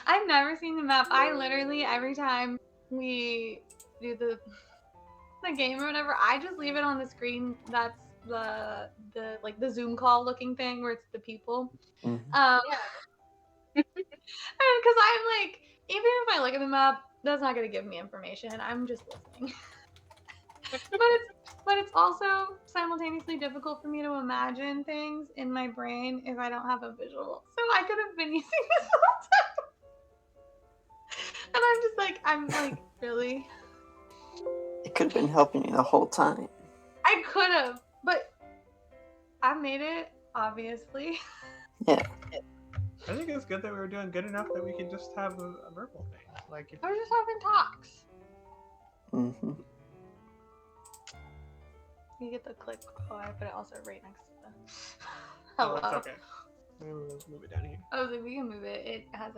I've never seen the map. I literally every time we do the game or whatever, I just leave it on the screen. That's the like the Zoom call looking thing where it's the people. Mm-hmm. Yeah. Because I'm like, even if I look at the map, that's not gonna give me information. I'm just listening. but it's also simultaneously difficult for me to imagine things in my brain if I don't have a visual. So I could have been using this whole time. And I'm like, really? It could have been helping you the whole time. I could have, but I made it, obviously. Yeah. I think it's good that we were doing good enough that we could just have a verbal thing. Like, if We're just having talks. Mm-hmm. You get the click. Oh, I put it also right next to the. Oh, Hello. it's okay. Let's move it down here. I was like, we can move it. It has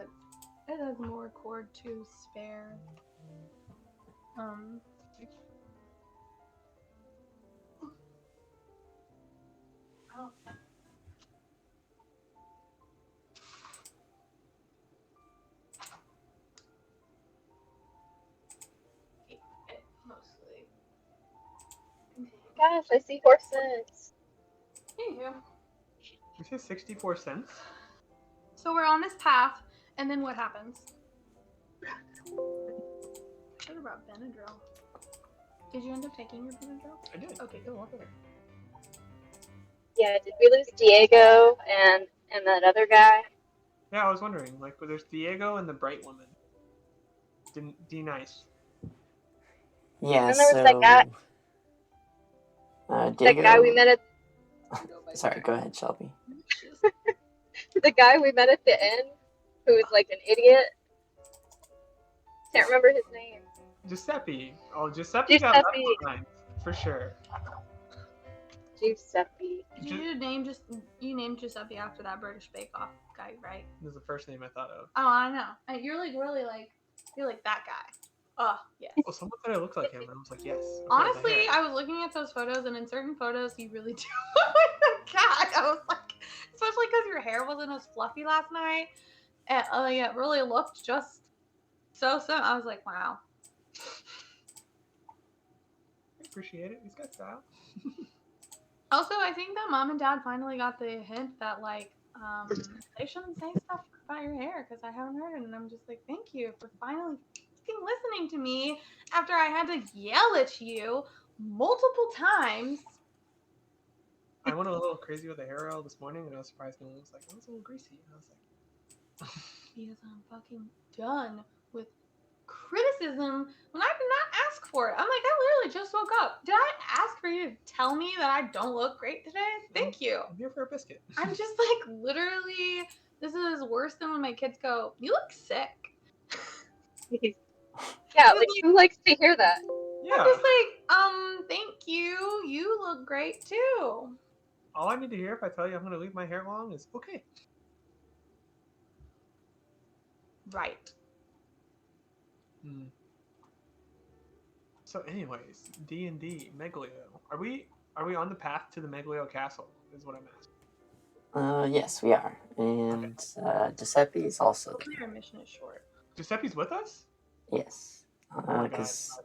more cord to spare. Oh. It mostly. Gosh, I see horses. Thank you. You say 64 cents? So we're on this path, and then what happens? Should have brought Benadryl. Did you end up taking your Benadryl? I did. Okay, Go on there. Yeah, did we lose Diego and that other guy? Yeah, I was wondering. Like, there's Diego and the bright woman. D-Nice. Yeah, And there was so... that guy. Diego... That guy we met at. Sorry, go ahead, Shelby. The guy we met at the end, who was like an idiot. Can't remember his name. Giuseppe. Oh, Giuseppe got left behind, for sure. Giuseppe. You named Giuseppe after that British Bake Off guy, right? This is the first name I thought of. Oh, I know. You're like really like that guy. Oh, yes. Well, someone said I looked like him, and I was like, yes. Okay, honestly, I was looking at those photos, and in certain photos, you really do look like the guy. I was like, especially because your hair wasn't as fluffy last night, and it really looked just so. I was like, wow. I appreciate it. He's got style. Also, I think that mom and dad finally got the hint that like they shouldn't say stuff about your hair because I haven't heard it, and I'm just like, thank you for finally listening to me after I had to yell at you multiple times. I went a little crazy with the hair oil this morning, and I was surprised no one was like, "Oh, it's a little greasy." And I was like, because I'm fucking done with criticism when I did not ask for it. I'm like, I literally just woke up. Did I ask for you to tell me that I don't look great today? Thank you. I'm here for a biscuit. I'm just like, literally, this is worse than when my kids go, you look sick. Yeah, like, who likes to hear that? Yeah. I'm just like, thank you. You look great too. All I need to hear if I tell you I'm going to leave my hair long is okay. Right. So, anyways, D&D Meglio. Are we on the path to the Meglio Castle? Is what I'm asking. Yes, we are, and Giuseppe is also Hopefully our mission is short. Giuseppe's with us? Yes, because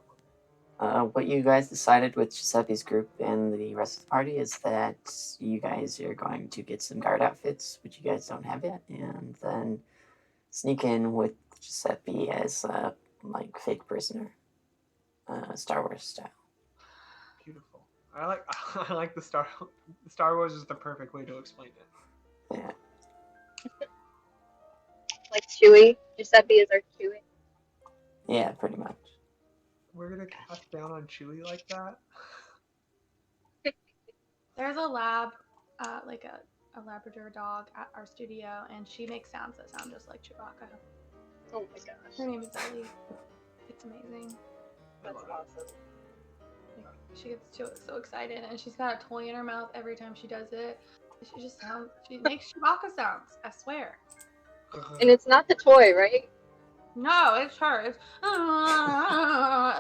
what you guys decided with Giuseppe's group and the rest of the party is that you guys are going to get some guard outfits, which you guys don't have yet, and then sneak in with Giuseppe as like fake prisoner, Star Wars style. Beautiful. I like the Star Wars is the perfect way to explain it. Yeah. Like Chewie. Giuseppe is our Chewie. Yeah, pretty much. We're gonna cast down on Chewie like that. There's a lab, like a Labrador dog at our studio, and she makes sounds that sound just like Chewbacca. Oh my gosh. Her name is Ellie. It's amazing. That's awesome. Like, she gets so excited, and she's got a toy in her mouth every time she does it. She makes Chewbacca sounds, I swear. And it's not the toy, right? No, it's her.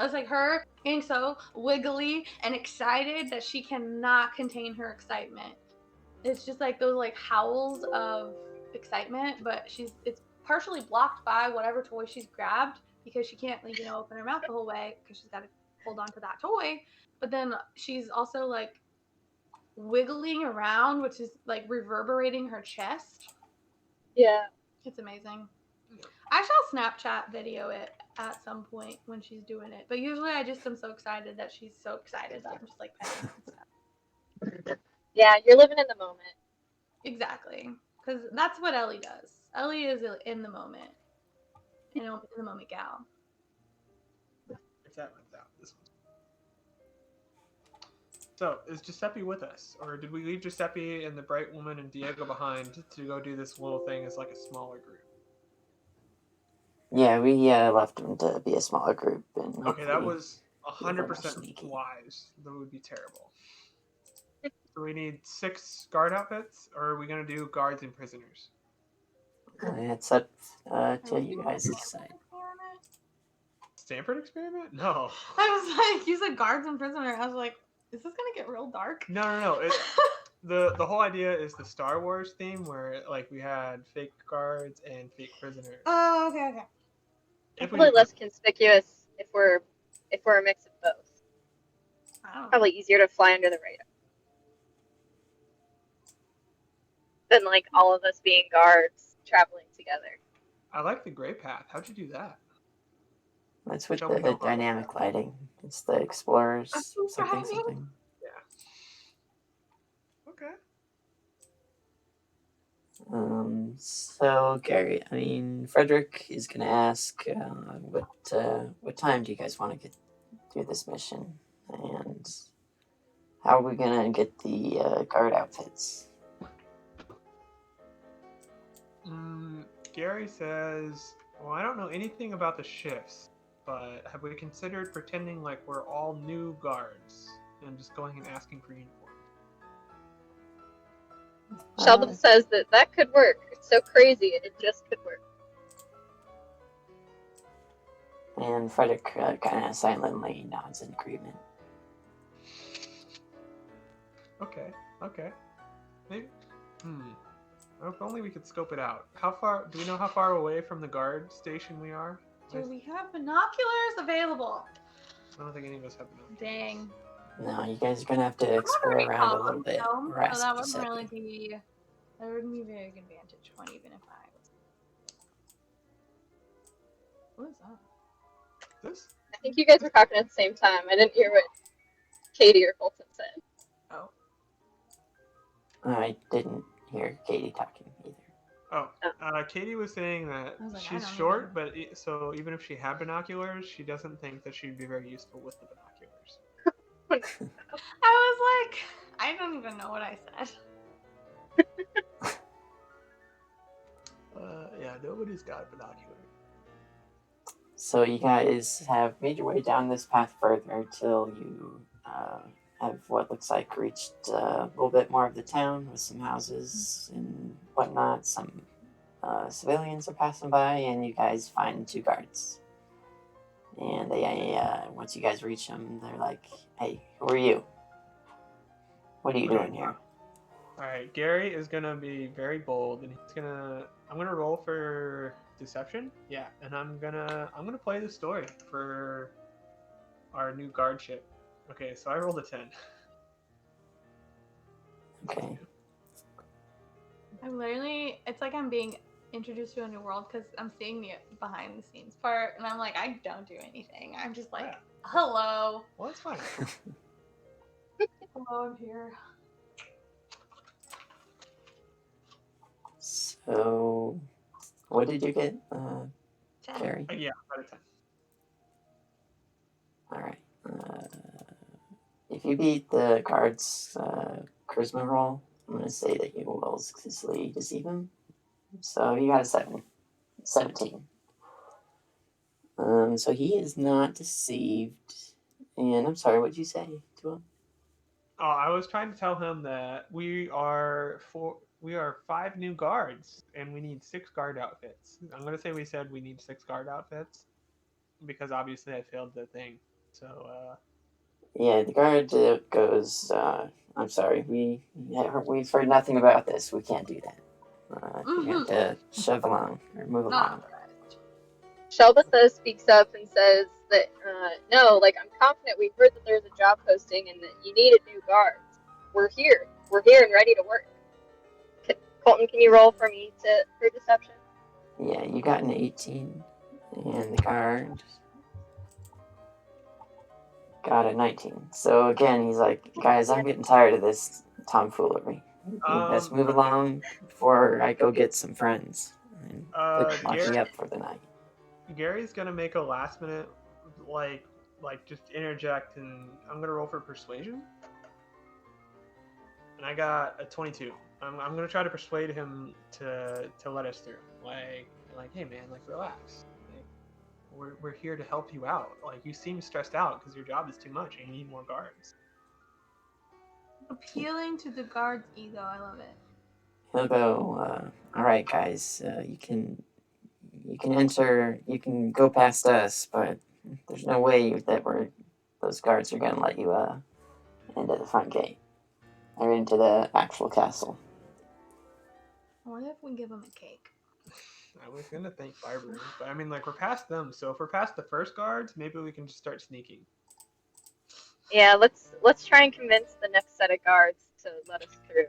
It's like her getting so wiggly and excited that she cannot contain her excitement. It's just like those like howls of excitement, but it's partially blocked by whatever toy she's grabbed because she can't, like, open her mouth the whole way because she's got to hold on to that toy. But then she's also like wiggling around, which is like reverberating her chest. Yeah. It's amazing. I shall Snapchat video it at some point when she's doing it. But usually I just am so excited that she's so excited that I'm just like petting her and stuff. Yeah, you're living in the moment. Exactly. Because that's what Ellie does. Ellie is in the moment. In the moment gal. If that runs out, this one. So, is Giuseppe with us? Or did we leave Giuseppe and the bright woman and Diego behind to go do this little thing as like a smaller group? Yeah, we left them to be a smaller group. And Okay, that hopefully- was a little more 100% sneaky. wise. That would be terrible. So we need 6 guard outfits, or are we going to do guards and prisoners? It's up to you guys to decide. Stanford experiment? No. I was like, you said guards and prisoner. I was like, is this gonna get real dark? No. The whole idea is the Star Wars theme where like we had fake guards and fake prisoners. Oh, okay. If we Probably less conspicuous if we're a mix of both. I don't know. Probably easier to fly under the radar than like all of us being guards traveling together. I like the gray path. How'd you do that? That's with Show me the how- dynamic lighting. It's the explorers I'm so something sorry. something. Okay. So Gary, I mean Frederick is gonna ask what time do you guys want to get do this mission, and how are we gonna get the guard outfits? Gary says, well, I don't know anything about the shifts, but have we considered pretending like we're all new guards and just going and asking for uniforms? Sheldon says that could work. It's so crazy, it just could work. And Frederick kind of silently nods in agreement. Okay. Maybe. If only we could scope it out. How far? Do we know how far away from the guard station we are? Do we have binoculars available? I don't think any of us have enough. Dang. No, you guys are gonna have to explore around a little bit. So or ask that wouldn't Giuseppe. really be. That wouldn't be a very good vantage point, even if I was. What is that? This? I think you guys were talking at the same time. I didn't hear what Katie or Fulton said. Oh. I didn't hear Katie talking either. Katie was saying that I was like, I she's don't short, but so even if she had binoculars, she doesn't think that she'd be very useful with the binoculars. I was like, I don't even know what I said. Yeah, nobody's got binoculars. So you guys have made your way down this path further till you have what looks like reached a little bit more of the town with some houses and whatnot. Some civilians are passing by, and you guys find 2 guards. And they, once you guys reach them, they're like, "Hey, who are you? What are you doing here?" All right, Gary is gonna be very bold, and I'm gonna roll for deception. Yeah, and I'm gonna play the story for our new guardship. Okay, so I rolled a 10. Okay. I'm literally, it's like I'm being introduced to a new world because I'm seeing the behind the scenes part, and I'm like, I don't do anything. I'm just like, hello. Well, that's fine. Hello, I'm here. So, what did you get, 10. Gary? Yeah, out of 10. All right. If you beat the guard's charisma roll, I'm going to say that you will successfully deceive him. So you got a 17. So he is not deceived. And I'm sorry, what did you say to him? Oh, I was trying to tell him that we are 5 new guards, and we need 6 guard outfits. I'm gonna say we said we need 6 guard outfits because obviously I failed the thing. So Yeah, the guard goes, I'm sorry, we've heard nothing about this. We can't do that. You have to shove along or move Not along. Shelbatha speaks up and says that, no, like, I'm confident we heard that there's a job posting and that you needed new guards. We're here. We're here and ready to work. Colton, can you roll for me for deception? Yeah, you got an 18, and the guard got a 19. So again, he's like, guys, I'm getting tired of this tomfoolery. You best move along before I go get some friends and lock me up for the night. Gary's gonna make a last minute, like just interject, and I'm gonna roll for persuasion. And I got a 22. I'm gonna try to persuade him to let us through. Like, hey man, like relax. Like, we're here to help you out. Like, you seem stressed out because your job is too much and you need more guards. Appealing to the guard's ego. I love it. He'll go, all right, guys, you can enter, you can go past us, but there's no way that those guards are gonna let you into the front gate or into the actual castle. What if we give him a cake? I was gonna thank Barbary, but I mean, like, we're past them, so if we're past the first guards, maybe we can just start sneaking. Yeah, let's try and convince the next set of guards to let us through.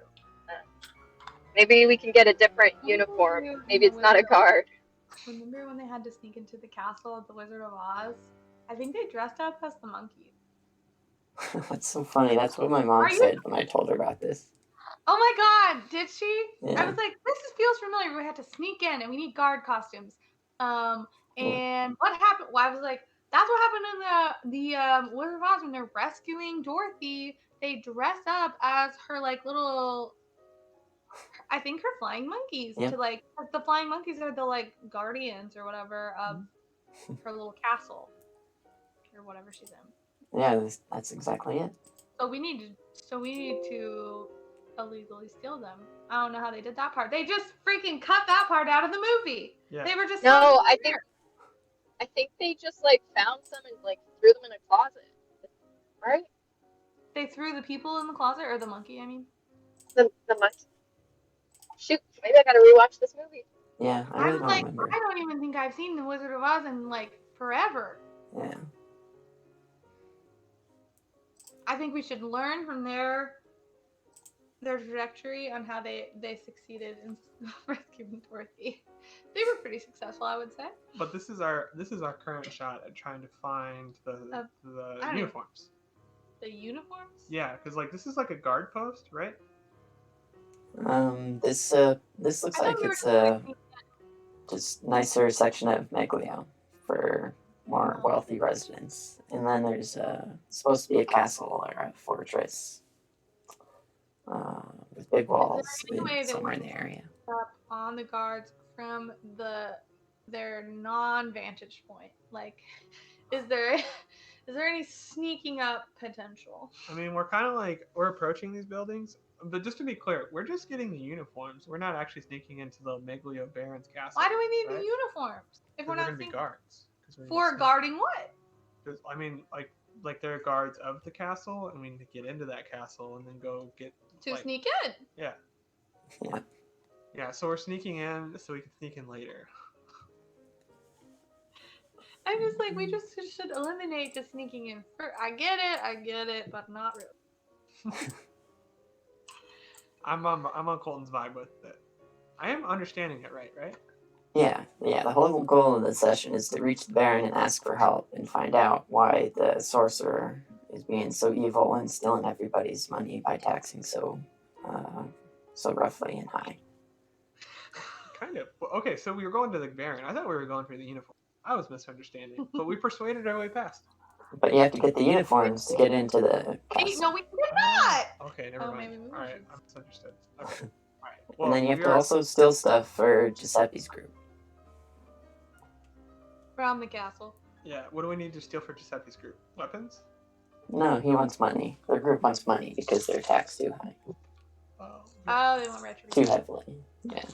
Maybe we can get a different uniform. Maybe it's not a guard. Remember when they had to sneak into the castle at the Wizard of Oz? I think they dressed up as the monkeys. That's so funny. That's what my mom said when I told her about this. Oh my god, did she? Yeah. I was like, feels familiar. We had to sneak in and we need guard costumes. And what happened? Well, I was like, that's what happened in the Wizard of Oz when they're rescuing Dorothy. They dress up as her like little, I think her flying monkeys to like, the flying monkeys are the like guardians or whatever of her little castle or whatever she's in. Yeah, that's exactly it. So we need to illegally steal them. I don't know how they did that part. They just freaking cut that part out of the movie. Yeah. They were just I think they just like found some and like threw them in a closet. Right? They threw the people in the closet, or the monkey, I mean. The monkey. Shoot, maybe I gotta rewatch this movie. Yeah, I really don't remember. I don't even think I've seen The Wizard of Oz in like forever. Yeah. I think we should learn from their trajectory on how they succeeded in rescuing Dorothy. They were pretty successful, I would say. But this is our current shot at trying to find the uniforms. The uniforms? Yeah, because like this is like a guard post, right? This looks like it's a just nicer section of Meglio for more wealthy residents, and then there's supposed to be a castle or a fortress with big walls somewhere in the area. Up on the guards from their non-vantage point. Like, is there any sneaking up potential? I mean, we're approaching these buildings, but just to be clear, we're just getting the uniforms. We're not actually sneaking into the Meglio Baron's castle. Why do we need the uniforms if we're not going to be guards? For guarding what? I mean, like they're guards of the castle, and we need to get into that castle and then go get sneak in. Yeah. Yeah. So we're sneaking in so we can sneak in later. I'm just like, we just should eliminate the sneaking in. I get it, but not really. I'm on Colton's vibe with it. I am understanding it right? Yeah. The whole goal of the session is to reach the Baron and ask for help and find out why the sorcerer is being so evil and stealing everybody's money by taxing so roughly and high. Kind of. Okay, so we were going to the Baron. I thought we were going for the uniform. I was misunderstanding, but we persuaded our way past. But you have to get the uniforms to get into the castle. No, we did not! Okay, never mind. Alright, I misunderstood. Okay. Alright. Well, and then you have to also steal stuff for Giuseppe's group. From the castle. Yeah, what do we need to steal for Giuseppe's group? Weapons? No, he wants money. Their group wants money because they're taxed too high. Oh, they want retribution. Too heavily. Yeah.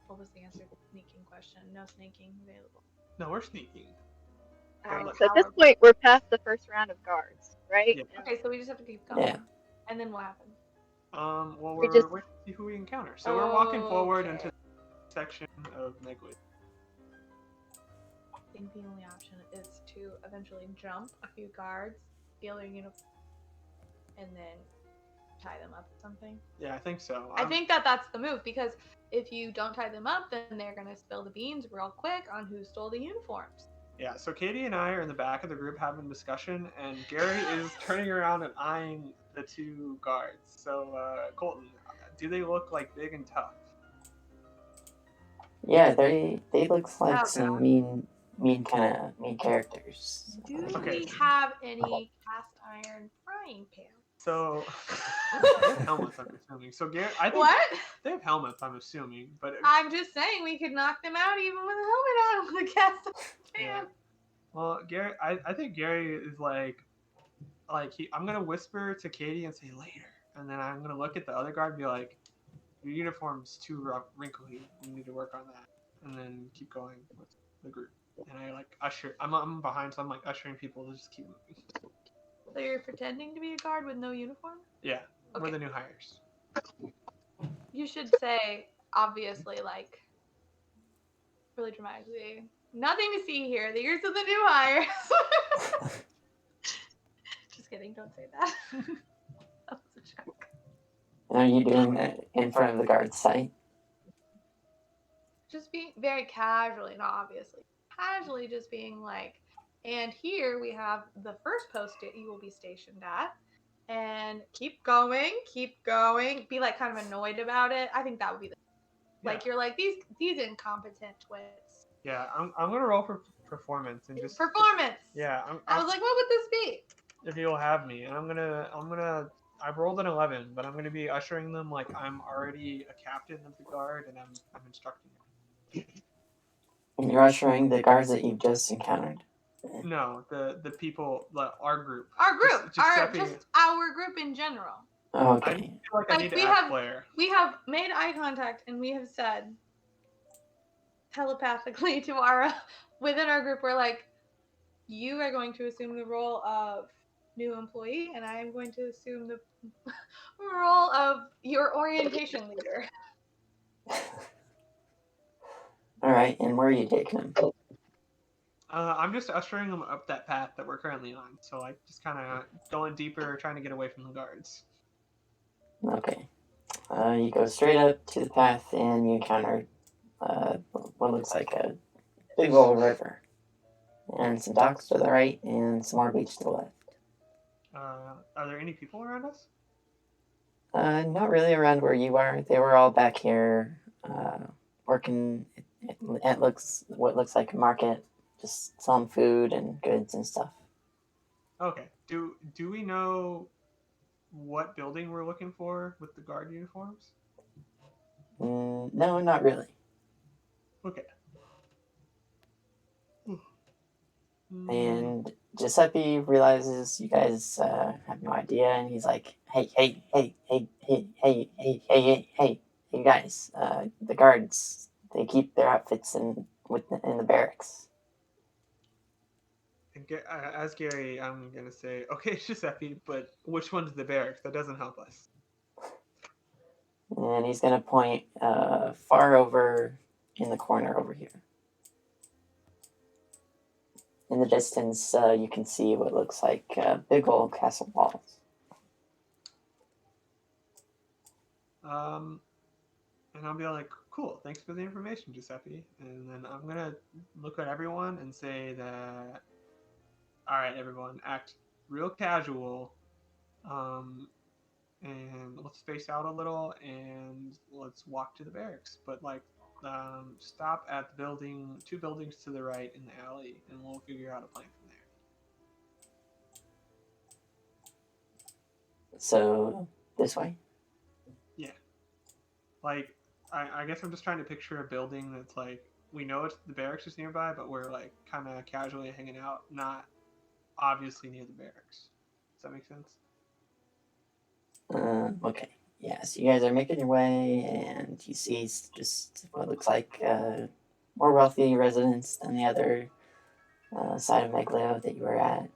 What was the answer to the sneaking question? No sneaking available. No, we're sneaking. So at this point, we're past the first round of guards, right? Yeah. Okay, so we just have to keep going. Yeah. And then what happens? Well, We we're just- waiting to see who we encounter. So we're walking forward Okay. into the section of Megwood. I think the only option is to eventually jump a few guards, steal their uniform, and then tie them up or something. Yeah, I think so. I think that's the move, because if you don't tie them up, then they're gonna spill the beans real quick on who stole the uniforms. Yeah, so Katie and I are in the back of the group having a discussion, and Gary is turning around and eyeing the two guards. So, Colton, do they look like big and tough? Yeah, they look like Oh, some mean characters. Do Okay. we have any cast iron frying pans? So, they have helmets, I'm assuming. So, Gary, I think What? they have helmets, I'm assuming, but I'm just saying we could knock them out even with a helmet on with a cast iron yeah. pan. Well, Gary, I think Gary is like I'm gonna whisper to Katie and say later, and then I'm gonna look at the other guard and be like, your uniform's too wrinkly. You need to work on that, and then keep going with the group. And I like usher. I'm behind, so I'm like ushering people to just keep moving. So you're pretending to be a guard with no uniform? Yeah, we're Okay. the new hires. You should say, obviously, like, really dramatically, nothing to see here. These are the new hires. Just kidding. Don't say that. That was a joke. And are you doing that in front of the guard's sight? Just being very casually, not obviously. Casually just being like, and here we have the first post that you will be stationed at. And keep going. Be like kind of annoyed about it. I think that would be the like you're like these incompetent twits. Yeah, I'm gonna roll for performance and just Performance. Yeah, I was like, what would this be? if you'll have me, and I'm gonna. I've rolled an 11, but I'm gonna be ushering them like I'm already a captain of the guard, and I'm instructing them. And you're ushering the guards that you've just encountered. No, the people, our group. Our group, Giuseppe- just our group in general. Oh, I okay. feel like I Like, need to we act have- Claire. We have made eye contact and we have said telepathically to our within our group, we're like, you are going to assume the role of new employee, and I am going to assume the role of your orientation leader. All right, and where are you taking them? I'm just ushering them up that path that we're currently on. So like just kind of going deeper, trying to get away from the guards. Okay. You go straight up to the path, and you encounter what looks like a big old river, and some docks to the right, and some more beach to the left. Are there any people around us? Not really around where you are. They were all back here, working. It looks what looks like a market, just selling food and goods and stuff. Okay. Do we know what building we're looking for with the guard uniforms? No, not really. Okay. And Giuseppe realizes you guys have no idea, and he's like, hey, you guys, the guards, they keep their outfits in the barracks. And as Gary, I'm gonna say, okay, Giuseppe, but which one's the barracks? That doesn't help us. And he's gonna point far over in the corner over here. In the distance, you can see what looks like big old castle walls. And I'll be like, cool, thanks for the information, Giuseppe. And then I'm gonna look at everyone and say that, all right, everyone, act real casual, and let's space out a little, and let's walk to the barracks. But like, stop at the building, 2 buildings to the right in the alley, and we'll figure out a plan from there. So, this way? Like, I guess I'm just trying to picture a building that's like, we know it's the barracks is nearby, but we're like kind of casually hanging out, not obviously near the barracks. Does that make sense? Okay. Yeah, so you guys are making your way, and you see just what looks like more wealthy residents than the other side of Meglio that you were at.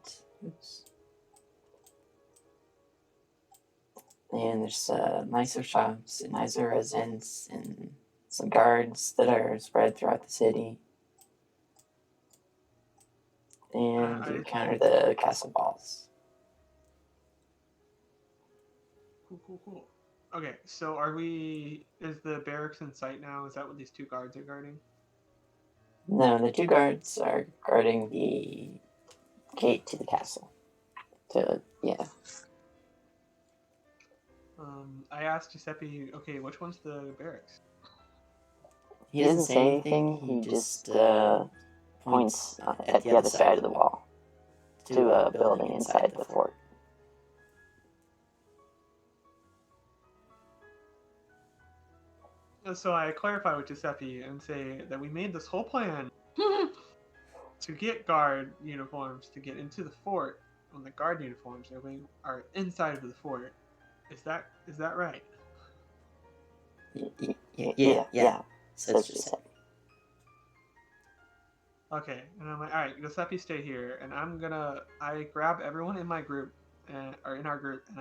Oops. And there's nicer shops and nicer residents and some guards that are spread throughout the city. And you encounter the castle walls. Cool. Okay, so is the barracks in sight now? Is that what these 2 guards are guarding? No, the 2 guards are guarding the gate to the castle. I asked Giuseppe, okay, which one's the barracks? He doesn't say anything, he just points at the other side of the wall to a building inside the fort. So I clarify with Giuseppe and say that we made this whole plan to get guard uniforms to get into the fort when the guard uniforms are inside of the fort. Is that right? Yeah, says Giuseppe. Okay, and I'm like, all right, Giuseppe, stay here, and I grab everyone in my group, or in our group, and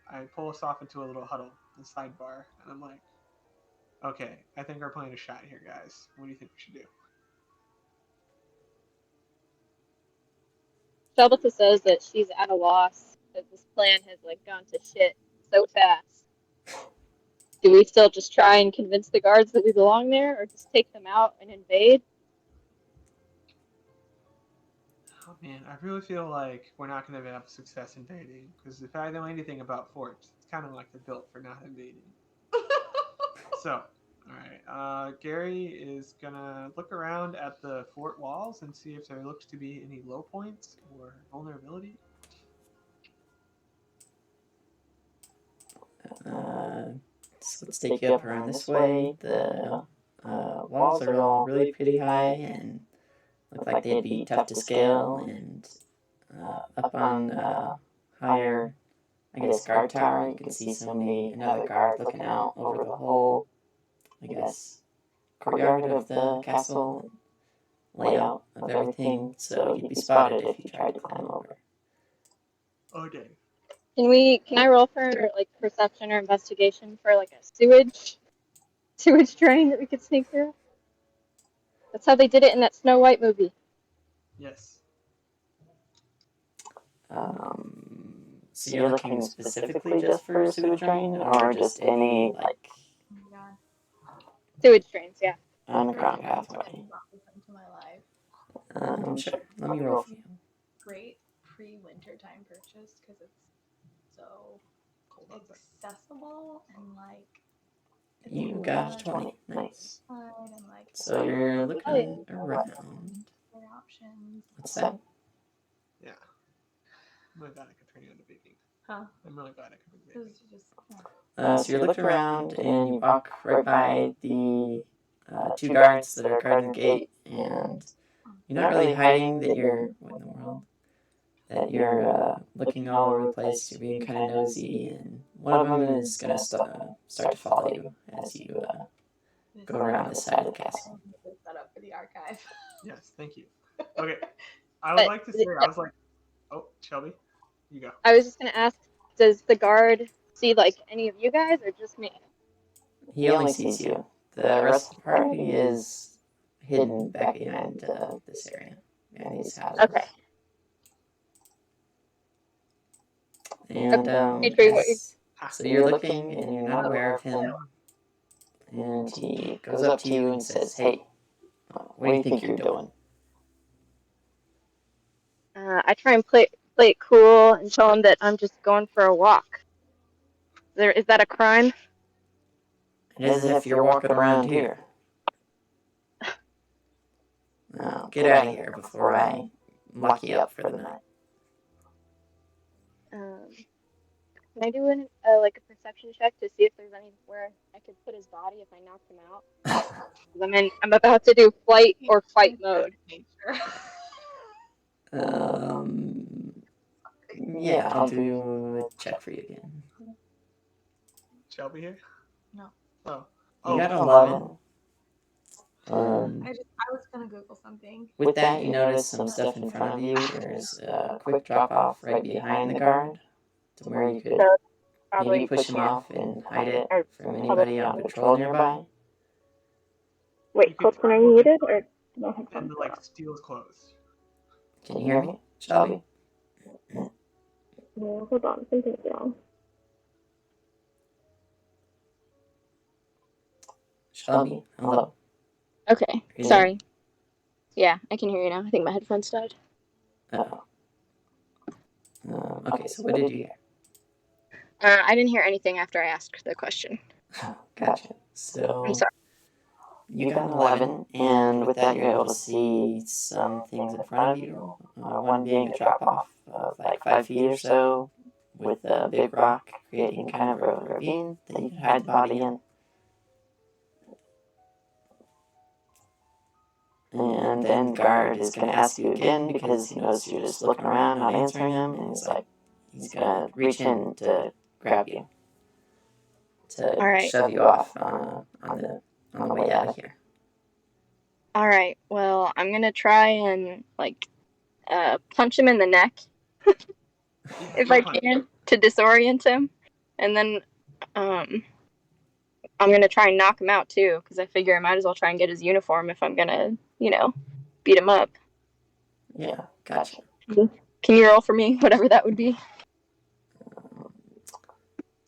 I pull us off into a little huddle, a sidebar, and I'm like, okay, I think our plan is shot here, guys. What do you think we should do? Shelbitha says that she's at a loss because this plan has gone to shit so fast. Do we still just try and convince the guards that we belong there, or just take them out and invade? Oh man, I really feel like we're not going to have success invading, because if I know anything about forts, it's kind of like they're built for not invading. So, alright, Gary is going to look around at the fort walls and see if there looks to be any low points or vulnerability. So let's take you up around this way. The walls are all really pretty high and look like they'd be tough to scale. And up on higher, I guess, guard tower, you can see another guard looking out over the whole, I guess, courtyard of the castle layout of everything. So you'd be spotted if you tried to climb over. Okay. Can I roll for perception or investigation for a sewage drain that we could sneak through? That's how they did it in that Snow White movie. Yes. So you're looking specifically just for a sewage drain, or just any sewage drains? Yeah. Underground pathway. Into my life. Sure. Let me roll for you. Great pre-winter time purchase because it's so accessible and You got 20. Nice. And, So you're looking around. Options. What's that? Yeah. I'm really glad I could turn you into baking. Huh? I'm really glad I could bring baking. So you're looking around and you walk right by the 2 guards that are guarding the gate, and you're not really hiding that you're what in the world. That you're looking all over the place. You're being kind of nosy, and one of them is gonna start to follow you as you go around the side of the castle. Set up for the archive. Yes, thank you. Okay, I would like to say, oh, Shelby, you go. I was just gonna ask, does the guard see any of you guys or just me? He only sees you. The rest of the party is hidden back behind this area, behind these houses. Okay. And so you're looking and you're not aware of him. And he goes up to you and says, "Hey, what do you think you're doing?" I try and play it cool and tell him that I'm just going for a walk. Is that a crime? It is if you're walking around here. Now, get out of here before I lock you up for the night. Can I do a perception check to see if there's anywhere I could put his body if I knocked him out? I'm about to do flight or fight mode. Yeah, I'll do a check for you again. Shelby here? No. Oh. You got 11. I was gonna Google something. With that, you notice some stuff in front of you. There's a quick drop off right behind the guard to where you could Probably maybe push him off and hide it or from anybody on patrol nearby. wait, You could Colton, are you probably- muted or no And headphones? like steal his clothes. Can you hear me, Shelby? No, hold on, something's wrong. Shelby, hello. Okay, you sorry. Yeah, I can hear you now. I think my headphones died. Oh. Okay, so what did you hear? I didn't hear anything after I asked the question. Gotcha. So I'm sorry. you got an 11, and with that you're able to see some things in front of you. One being a drop off of like 5 feet or so, with a big rock creating kind of a ravine that you can hide the body in. And then guard is going to ask you again because he knows you're just looking around, not answering him, and he's going to reach in to grab you, to Alright. shove you off on the way out of here. All right. Well, I'm gonna try and punch him in the neck if I can to disorient him, and then I'm gonna try and knock him out too because I figure I might as well try and get his uniform if I'm gonna, beat him up. Yeah, gotcha. Can you roll for me, whatever that would be?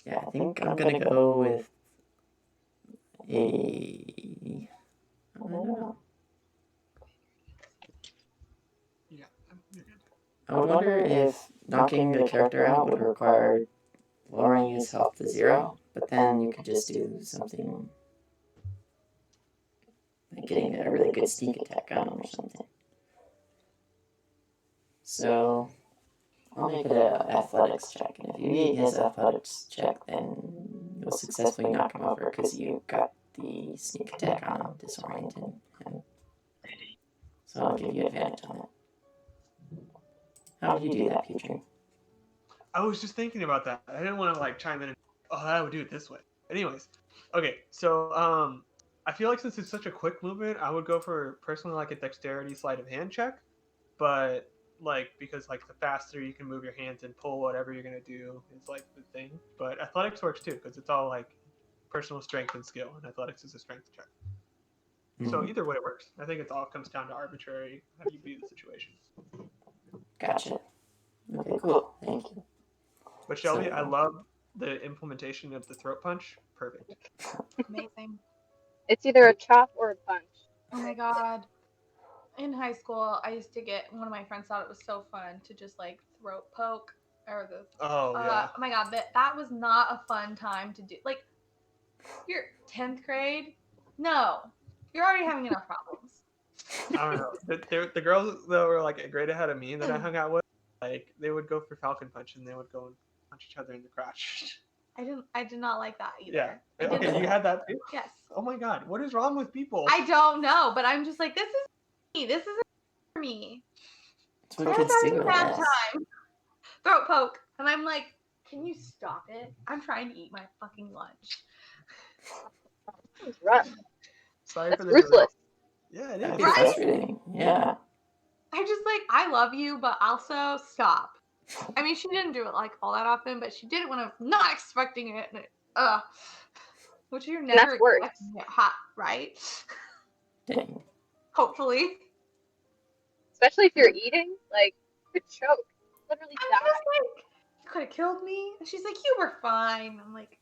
Yeah, I think I'm gonna go with a. I don't know. Yeah, you're good. I would wonder if knocking the character out would require lowering his health to 0, but then you could just do something like getting a really good sneak attack on him or something. So I'll make it an athletics check, and if you beat his athletics check, then you'll successfully knock him over because you got the sneak attack on him, disorienting him. So I'll give you advantage on it. How would you do that, Petrie? I was just thinking about that. I didn't want to like chime in and I would do it this way. Anyways, okay, so I feel like since it's such a quick movement, I would go for personally like a dexterity sleight of hand check, but like because like the faster you can move your hands and pull whatever you're gonna do is like the thing. But athletics works too because it's all like personal strength and skill, and athletics is a strength check. So either way it works. I think it all comes down to arbitrary how you view the situation. Gotcha. Okay, cool. Thank you. But Shelby, I love the implementation of the throat punch. Perfect. Amazing. It's either a chop or a punch. Oh my god. In high school, I used to get, one of my friends thought it was so fun to just like throat poke or the Oh yeah. oh my god, that was not a fun time to do. Like, you're 10th grade? No. You're already having enough problems. I don't know. The girls that were like a grade ahead of me that I hung out with, like they would go for Falcon Punch and they would go and punch each other in the crotch. I did not like that either. Yeah. I didn't- Okay, you had that too? Yes. Oh my god, what is wrong with people? I don't know, but I'm just like, this is me. This isn't for me. That's what I kids was do, having a I bad guess. time. Throat poke. And I'm like, can you stop it? I'm trying to eat my fucking lunch. It's rough. Sorry That's for the ruthless. Yeah, it That'd is. be Right? frustrating. Yeah. I just like, I love you, but also stop. I mean, she didn't do it like all that often, but she did it when I was not expecting it. And which you're that's never worse. expecting it hot, right? Dang. Hopefully. Especially if you're eating, like, you could choke. Literally I'm die. just like, you could have killed me. And she's like, you were fine. I'm like,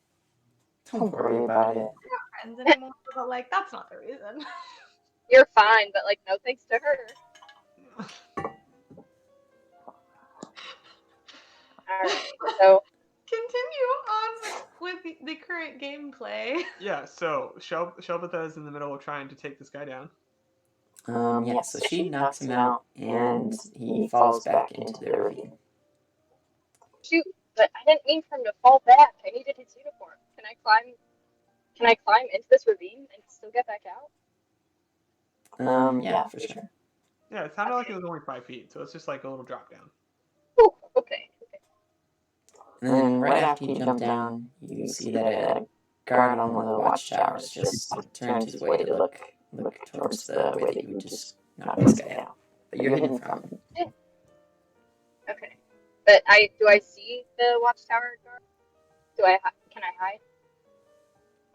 Don't worry about it. we're not friends anymore. But like, that's not the reason. You're fine, but like, no thanks to her. Alright, so Continue on with the current gameplay. Yeah, so Shelbitha is in the middle of trying to take this guy down. Yeah, so she knocks him out and he falls back into the ravine. shoot, but I didn't mean for him to fall back. I needed his uniform. Can I climb into this ravine and still get back out? Yeah, for sure. Yeah, it sounded like it was only 5 feet, so it's just like a little drop down. Oh, okay. And then right after you jump down, you see that a guard on one of the watchtowers just turned his way to look towards the way that you would just knock this guy out. But you're hidden from him. Okay. But do I see the watchtower guard? Can I hide?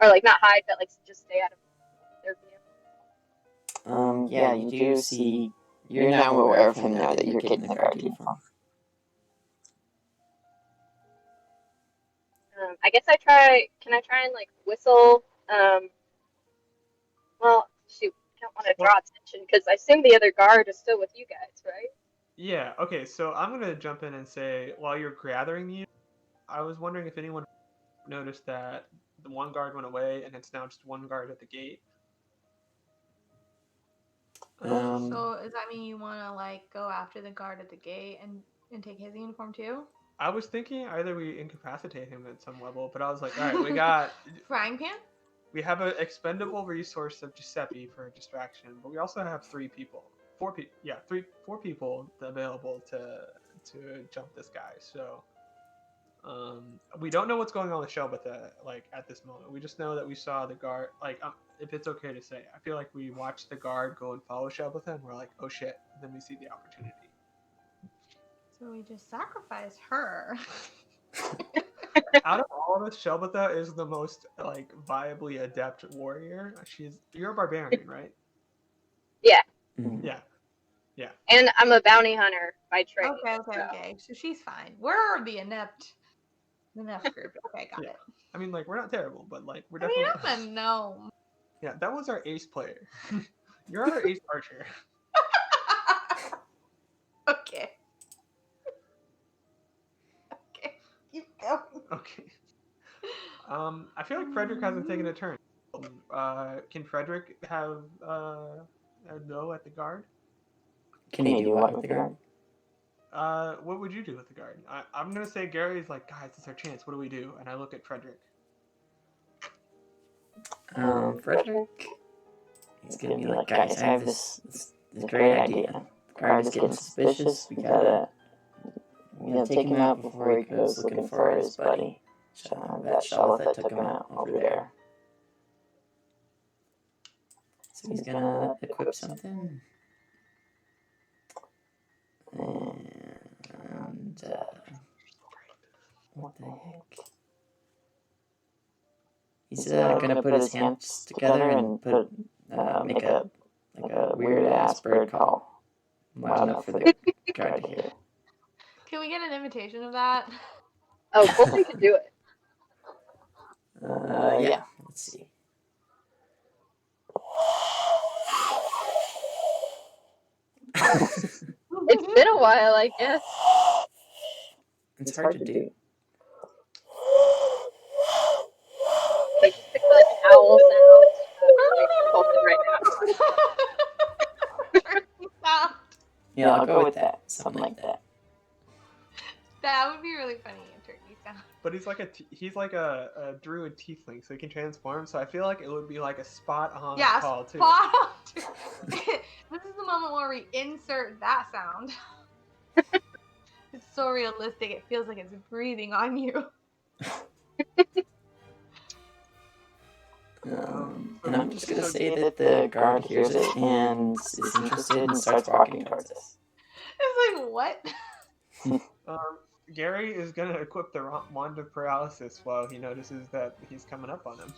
Or like not hide, but like just stay out of their view. Yeah, you do see. You're now aware of him now that you're getting the guard uniform. I guess can I try and like whistle? Well, shoot, I don't want to draw attention because I assume the other guard is still with you guys, right? Yeah. Okay. So I'm gonna jump in and say, while you're gathering you, I was wondering if anyone noticed that the one guard went away and it's now just one guard at the gate. So does that mean you want to like go after the guard at the gate and take his uniform too? I was thinking either we incapacitate him at some level, but I was like, all right, we got Frying pan? we have an expendable resource of Giuseppe for distraction, but we also have 4 people available to jump this guy. So we don't know what's going on with Shelbitha like at this moment. We just know that we saw the guard. Like, if it's okay to say, I feel like we watched the guard go and follow Shelbitha, and we're like, oh shit. And then we see the opportunity. So we just sacrifice her. Out of all of us, Shelbitha is the most like viably adept warrior. You're a barbarian, right? Yeah. Mhm. Yeah. And I'm a bounty hunter by trade. Okay. So she's fine. We're the inept group. Okay, got Yeah. it. I mean, like, we're not terrible, but like we're I mean, definitely. I'm a gnome. Yeah, that was our ace player. You're our ace archer. Okay. Okay. Keep going. Okay. I feel like Frederick hasn't taken a turn. Can Frederick have a go at the guard? Can you do what with the guard? What would you do with the guard? I'm gonna say Gary's like, guys, it's our chance. What do we do? And I look at Frederick. Frederick, he's gonna be like, guys, I have this great idea. The guard is getting suspicious. We gotta take him out before he goes looking for his buddy. That Charlotte took him out over there. So he's gonna equip something. And what the heck? He's gonna put his hands together and make a weird ass bird call loud enough for the guard to hear. Can we get an imitation of that? Oh, Colby can do it. Yeah. Let's see. It's been a while, I guess. It's hard to do. Like, just pick like an owl sound. Like Colton right now. Yeah, I'll go with that. Something like that. That would be really funny, a turkey sound. But he's like a druid tiefling, so he can transform. So I feel like it would be like a spot on call too. Spot on. This is the moment where we insert that sound. It's so realistic. It feels like it's breathing on you. And I'm just gonna say that the guard hears it and is interested and starts walking towards us. It's like, what? Gary is gonna equip the wand of paralysis while he notices that he's coming up on him.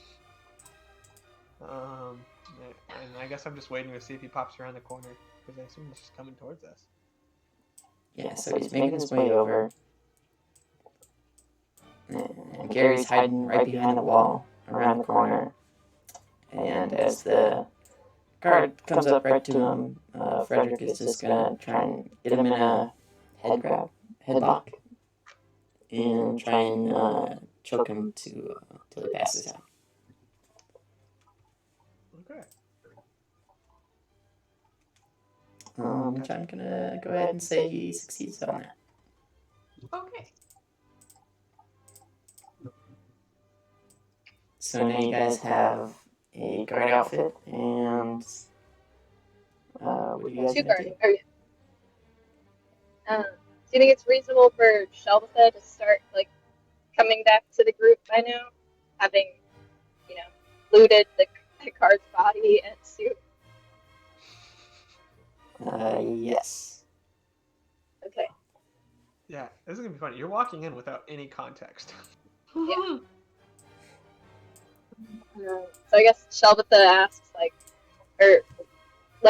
And I guess I'm just waiting to see if he pops around the corner because I assume he's just coming towards us. Yeah, so he's making his way over. And Gary's hiding right behind the wall around the corner. And as the guard comes up right to him, Frederick is just gonna try and get him in a headlock, and try and choke him till he passes out. Okay. Which I'm gonna go ahead and say he succeeds on that. Okay. So now you guys have a guard outfit, and what are you guys Two gonna guards. do? Do you think it's reasonable for Shelbitha to start like coming back to the group by now, having looted the guard's body and suit? Yes. Okay. Yeah, this is gonna be funny. You're walking in without any context. So I guess Shelvitha asks, or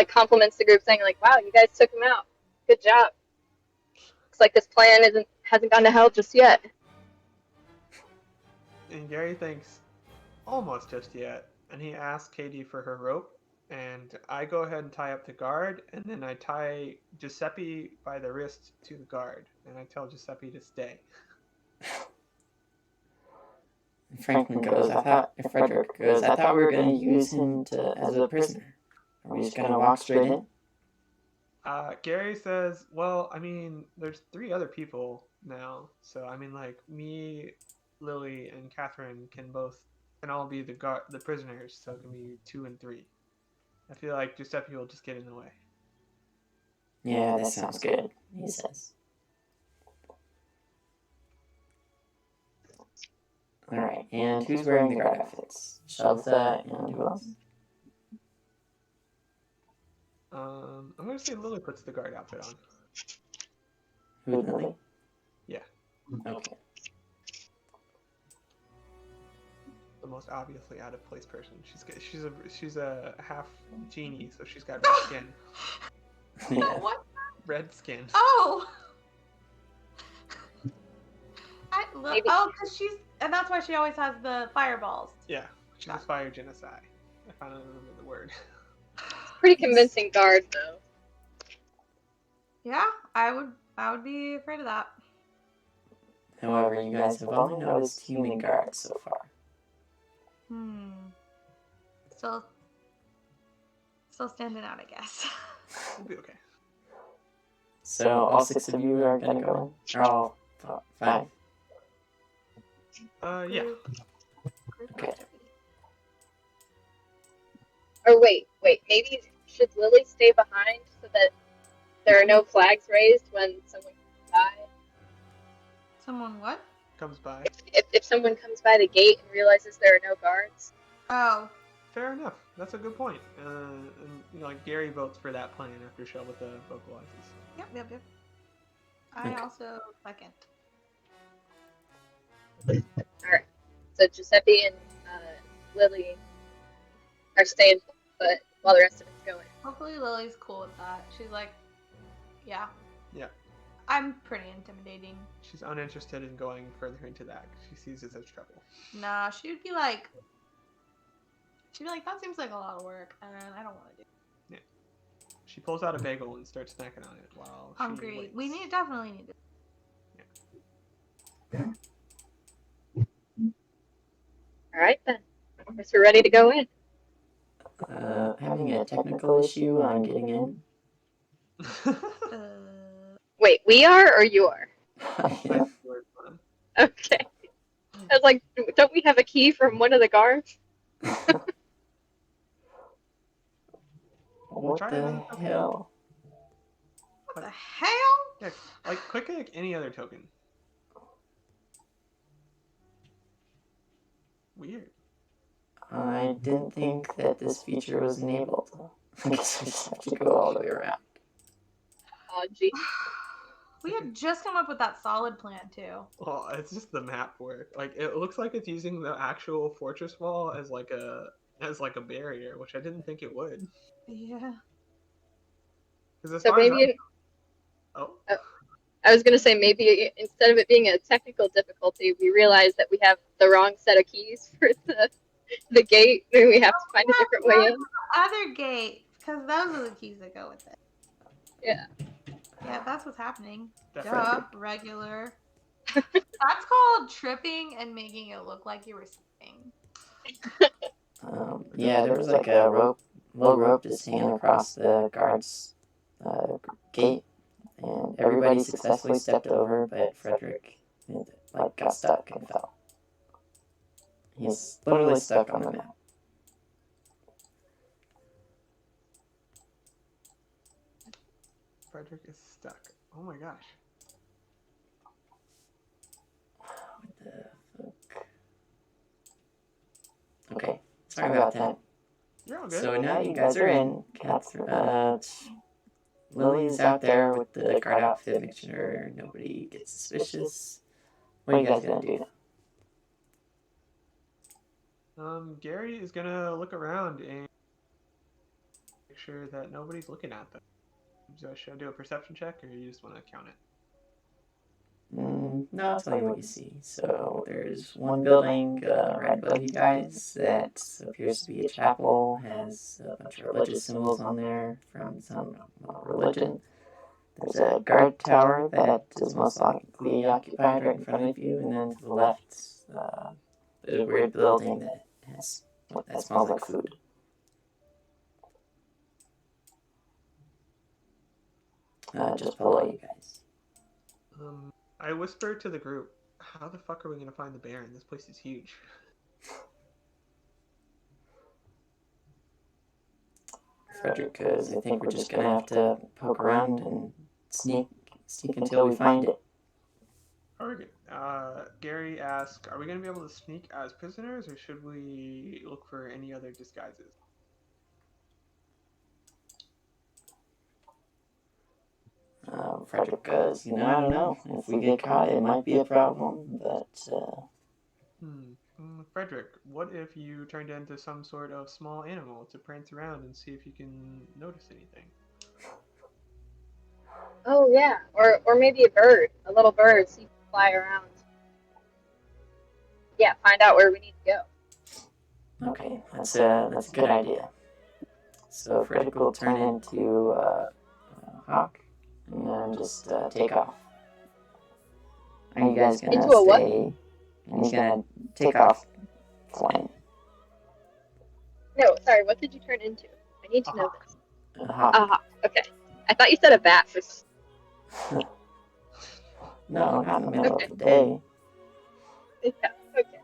compliments the group, saying like, "Wow, you guys took him out. Good job. Looks like this plan hasn't gone to hell just yet." And Gary thinks, almost just yet. And he asks Katie for her rope. And I go ahead and tie up the guard. And then I tie Giuseppe by the wrist to the guard. And I tell Giuseppe to stay. Franklin goes, Frederick goes, I thought we were going to use him as a prisoner. Are we just going to walk straight in? Gary says, well, I mean, there's 3 other people now. So, I mean, like, me, Lily, and Catherine can all be the prisoners. So it can be 2 and 3. I feel like Giuseppe will just get in the way. Yeah, that sounds good, he says. Alright, and who's wearing the guard outfits? Shelvitha and who else? I'm going to say Lily puts the guard outfit on. Who, Lily? Yeah. Okay. The most obviously out of place person. She's a half genie, so she's got red skin. Yeah. What? Red skin. Oh! Maybe. Because and that's why she always has the fireballs. Yeah, she's a fire genocide. I finally remember the word. Pretty convincing guard, though. Yeah, I would be afraid of that. However, you guys have only noticed human guards so far. Still standing out, I guess. We'll be okay. So all 6 of you are going to go in? Or all 5? Yeah. Okay. Or wait. Maybe should Lily stay behind so that there are no flags raised when someone comes by? Someone what? Comes by. If someone comes by the gate and realizes there are no guards. Oh. Fair enough. That's a good point. And like Gary votes for that plan after Shelvitha vocalizes. Yep. I Okay. also second. Alright. So Giuseppe and Lily are staying put while the rest of it's going. Hopefully Lily's cool with that. She's like, yeah. Yeah. I'm pretty intimidating. She's uninterested in going further into that. She sees it as trouble. Nah, she'd be like, that seems like a lot of work, and I don't want to do it. Yeah. She pulls out a bagel and starts snacking on it while Hungry. she waits. We definitely need to. Alright then. I guess we're ready to go in. Having a technical issue on getting in. Wait, we are or you are? Yeah. Okay. I was like, don't we have a key from one of the guards? What Try the it. hell? What the hell? Yeah, click like any other token. Weird. I didn't think that this feature was enabled. I guess I just have to go all the way around. Oh, gee. We had just come up with that solid plan too. Well, it's just the map work. Like it looks like it's using the actual fortress wall as like a barrier, which I didn't think it would. Yeah. So maybe I was gonna say maybe instead of it being a technical difficulty, we realize that we have the wrong set of keys for the gate, and we have to find a different way in. Other gate, because those are the keys that go with it. Yeah. Yeah, that's what's happening. Definitely. Duh, regular. That's called tripping and making it look like you were skipping. Yeah, there was like a low rope just hanging across the guard's gate, and everybody successfully stepped over, but Frederick got stuck and fell. He's literally stuck on the map. Frederick is stuck. Oh my gosh. What the fuck? Okay, sorry about that. You're all good. So now you guys are in. Lily's out there with the guard outfit, make sure nobody gets suspicious. What are you guys gonna do? Gary is gonna look around and make sure that nobody's looking at them. So should I do a perception check, or you just want to count it? No, I'll tell you what you see. So there's one building right above you guys that appears to be a chapel, has a bunch of religious symbols on there from some religion. There's a guard tower that is most likely occupied right in front of you, and then to the left, a weird building that smells like food. Just below you guys. I whispered to the group, how the fuck are we gonna find the Baron? This place is huge. Frederick, because I think we're just gonna have to poke around and sneak until we find it. Alright. Gary asked, are we gonna be able to sneak as prisoners, or should we look for any other disguises? Frederick goes, I don't know. If we get caught, it might be a problem, but, Frederick, what if you turned into some sort of small animal to prance around and see if you can notice anything? Oh yeah, or maybe a bird, a little bird, so you can fly around. Yeah, find out where we need to go. Okay, that's a good idea. So Frederick will turn into a hawk and just take off. Are you guys gonna Into a what? stay? And he's gonna take off flying. No, sorry, what did you turn into? I need to know this. A hawk. Aha, okay. I thought you said a bat for No, not in the middle of the day. yeah, okay.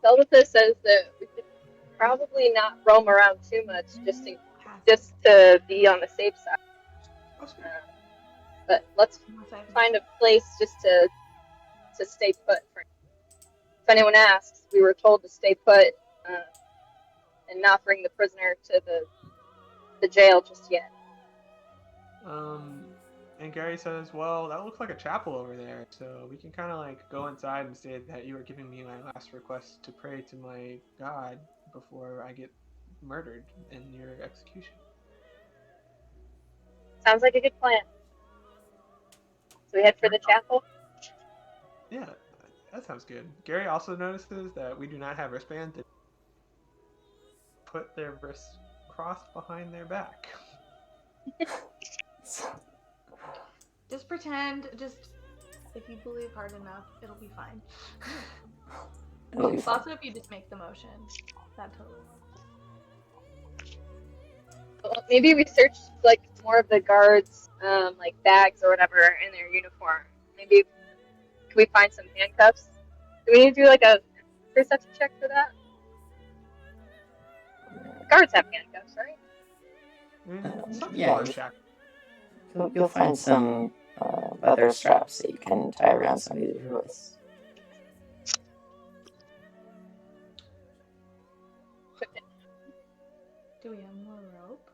Selvatha says that we should probably not roam around too much just to be on the safe side. But let's find a place just to stay put. If anyone asks, we were told to stay put and not bring the prisoner to the jail just yet. And Gary says, well, that looks like a chapel over there, so we can kind of like go inside and say that you were giving me my last request to pray to my God before I get murdered in your execution. Sounds like a good plan. So we head for the chapel? Yeah, that sounds good. Gary also notices that we do not have wristbands that put their wrists crossed behind their back. Just pretend, if you believe hard enough, it'll be fine. It'll be fun. Also, if you just make the motion, that totally works. Well, maybe we search like more of the guards, like bags or whatever in their uniform. Maybe can we find some handcuffs? Do we need to do like a perception check for that? Guards have handcuffs, right? Yeah. You'll find some leather straps that you can tie around somebody's wrists. Do we have more rope?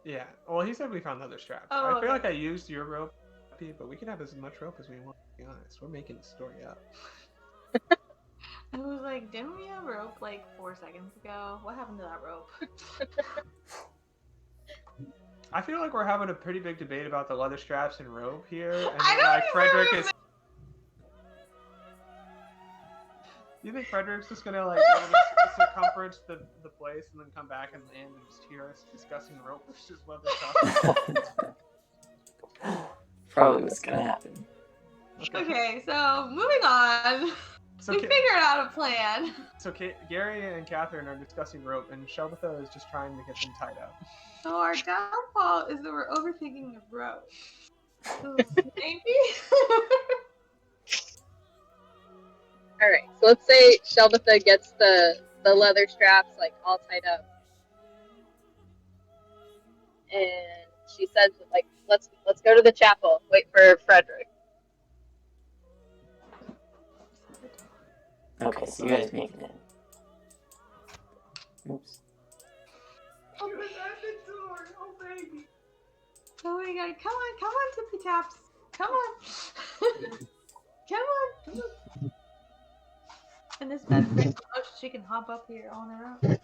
Yeah. Well, he said we found leather straps. Oh, I feel okay. like I used your rope, but we can have as much rope as we want. To be honest, we're making the story up. I was like, didn't we have rope like 4 seconds ago? What happened to that rope? I feel like we're having a pretty big debate about the leather straps and rope here, and I don't like even Frederick remember. is. You think Frederick's just gonna like go to circumference the place and then come back and land and just hear us discussing rope versus leather straps? Probably what's gonna happen. Okay, so moving on. So We figured out a plan. So Gary and Catherine are discussing rope, and Shelbatha is just trying to get them tied up. So our downfall is that we're overthinking the rope. So maybe. Alright, so let's say Shelbatha gets the leather straps like all tied up. And she says like let's go to the chapel, wait for Frederick. Okay, so you guys making it. Oops. She was at the door, oh baby. Oh my god, come on, Tippy Taps. Come on. Come on. And this bed's big enough, she can hop up here on her own.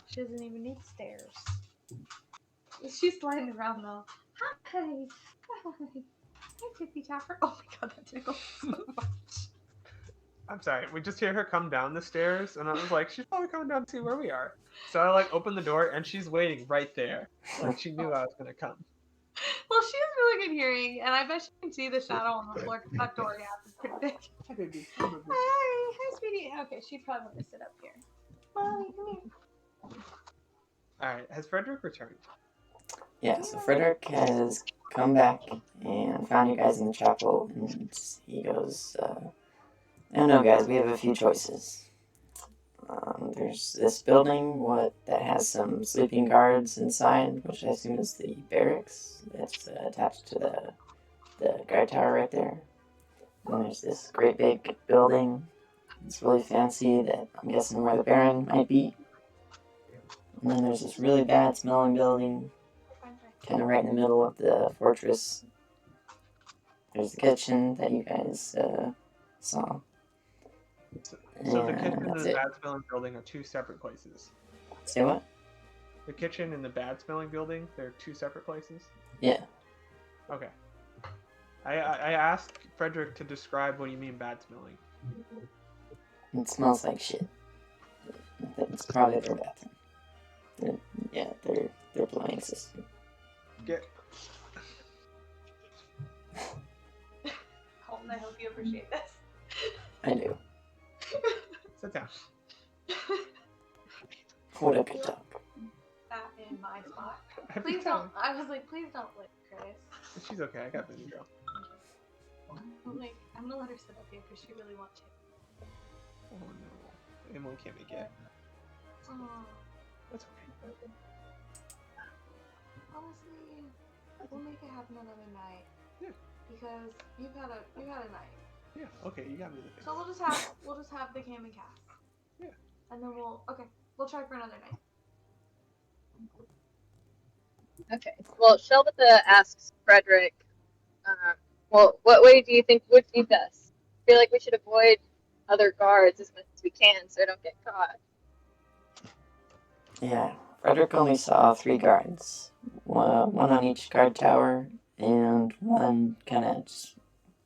She doesn't even need stairs. She's sliding around though. Hi. Hi. Hi, Tippy Tapper. Oh my god, that tickles so much. I'm sorry. We just hear her come down the stairs, and I was like, she's probably coming down to see where we are. So I like open the door, and she's waiting right there. Like she knew I was gonna come. Well, she has really good hearing, and I bet she can see the shadow on the floor because that door gap is pretty big. Hi, baby. Hi, baby. Hi, sweetie. Okay, she probably want to sit up here. Mommy, come here. All right. Has Frederick returned? Yeah, so Frederick has come back and found you guys in the chapel, and he goes, I don't know, guys, we have a few choices. There's this building that has some sleeping guards inside, which I assume is the barracks that's attached to the guard tower right there. And there's this great big building. It's really fancy that I'm guessing where the Baron might be. And then there's this really bad smelling building, kind of right in the middle of the fortress. There's the kitchen that you guys saw. So the kitchen and that's the it. bad smelling building are two separate places. Say what? The kitchen and the bad smelling building, they're two separate places? Yeah. Okay. I asked Frederick to describe what you mean bad smelling. It smells like shit. It's probably their bathroom. Their plumbing system. Get Colton, I hope you appreciate this. I do. sit down. What a good dog. That in my spot. Every Please time. don't. I was like, please don't lick Chris. She's okay. I got baby girl. I'm like, I'm gonna let her sit up here because she really wants to. Oh no. Emily can't make it. Oh, That's okay. honestly, we'll make it happen another night. Yeah. Because you've had a night. Yeah. Okay. You got me the So we'll just have the cam and cast. Yeah. And then we'll try for another night. Okay. Well, Shelbatha asks Frederick, well, what way do you think would be best? I feel like we should avoid other guards as much as we can so I don't get caught. Yeah. Frederick only saw 3 guards. One on each guard tower, and one kind of just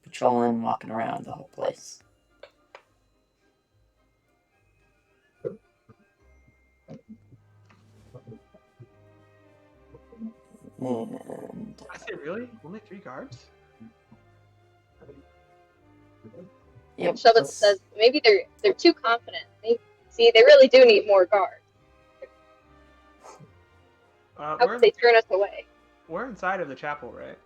patrolling, walking around the whole place. And I say, really? Only 3 guards? yep, Shelbatha says maybe they're too confident. They really do need more guards. How We're could they turn us away? we're inside of the chapel, right?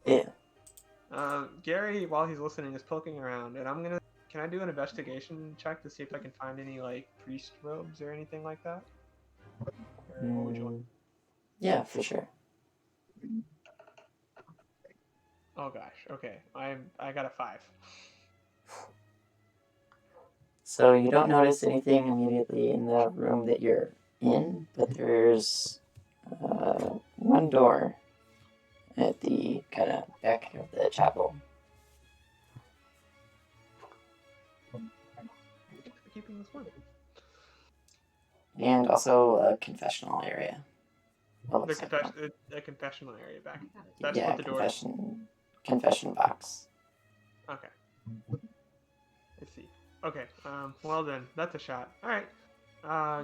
yeah. Gary, while he's listening, is poking around, and can I do an investigation check to see if I can find any, like, priest robes or anything like that? Or what would you want? Yeah, for sure. Oh gosh, okay. I got a 5. So you don't notice anything immediately in the room that you're in, but there's one door at the kind of back of the chapel. Thanks for keeping this one. And also a confessional area. Well, The looks like one. confessional area back. That's Yeah, what the door is. confession box. Okay. Let's see. Okay. Well then, that's a shot. All right.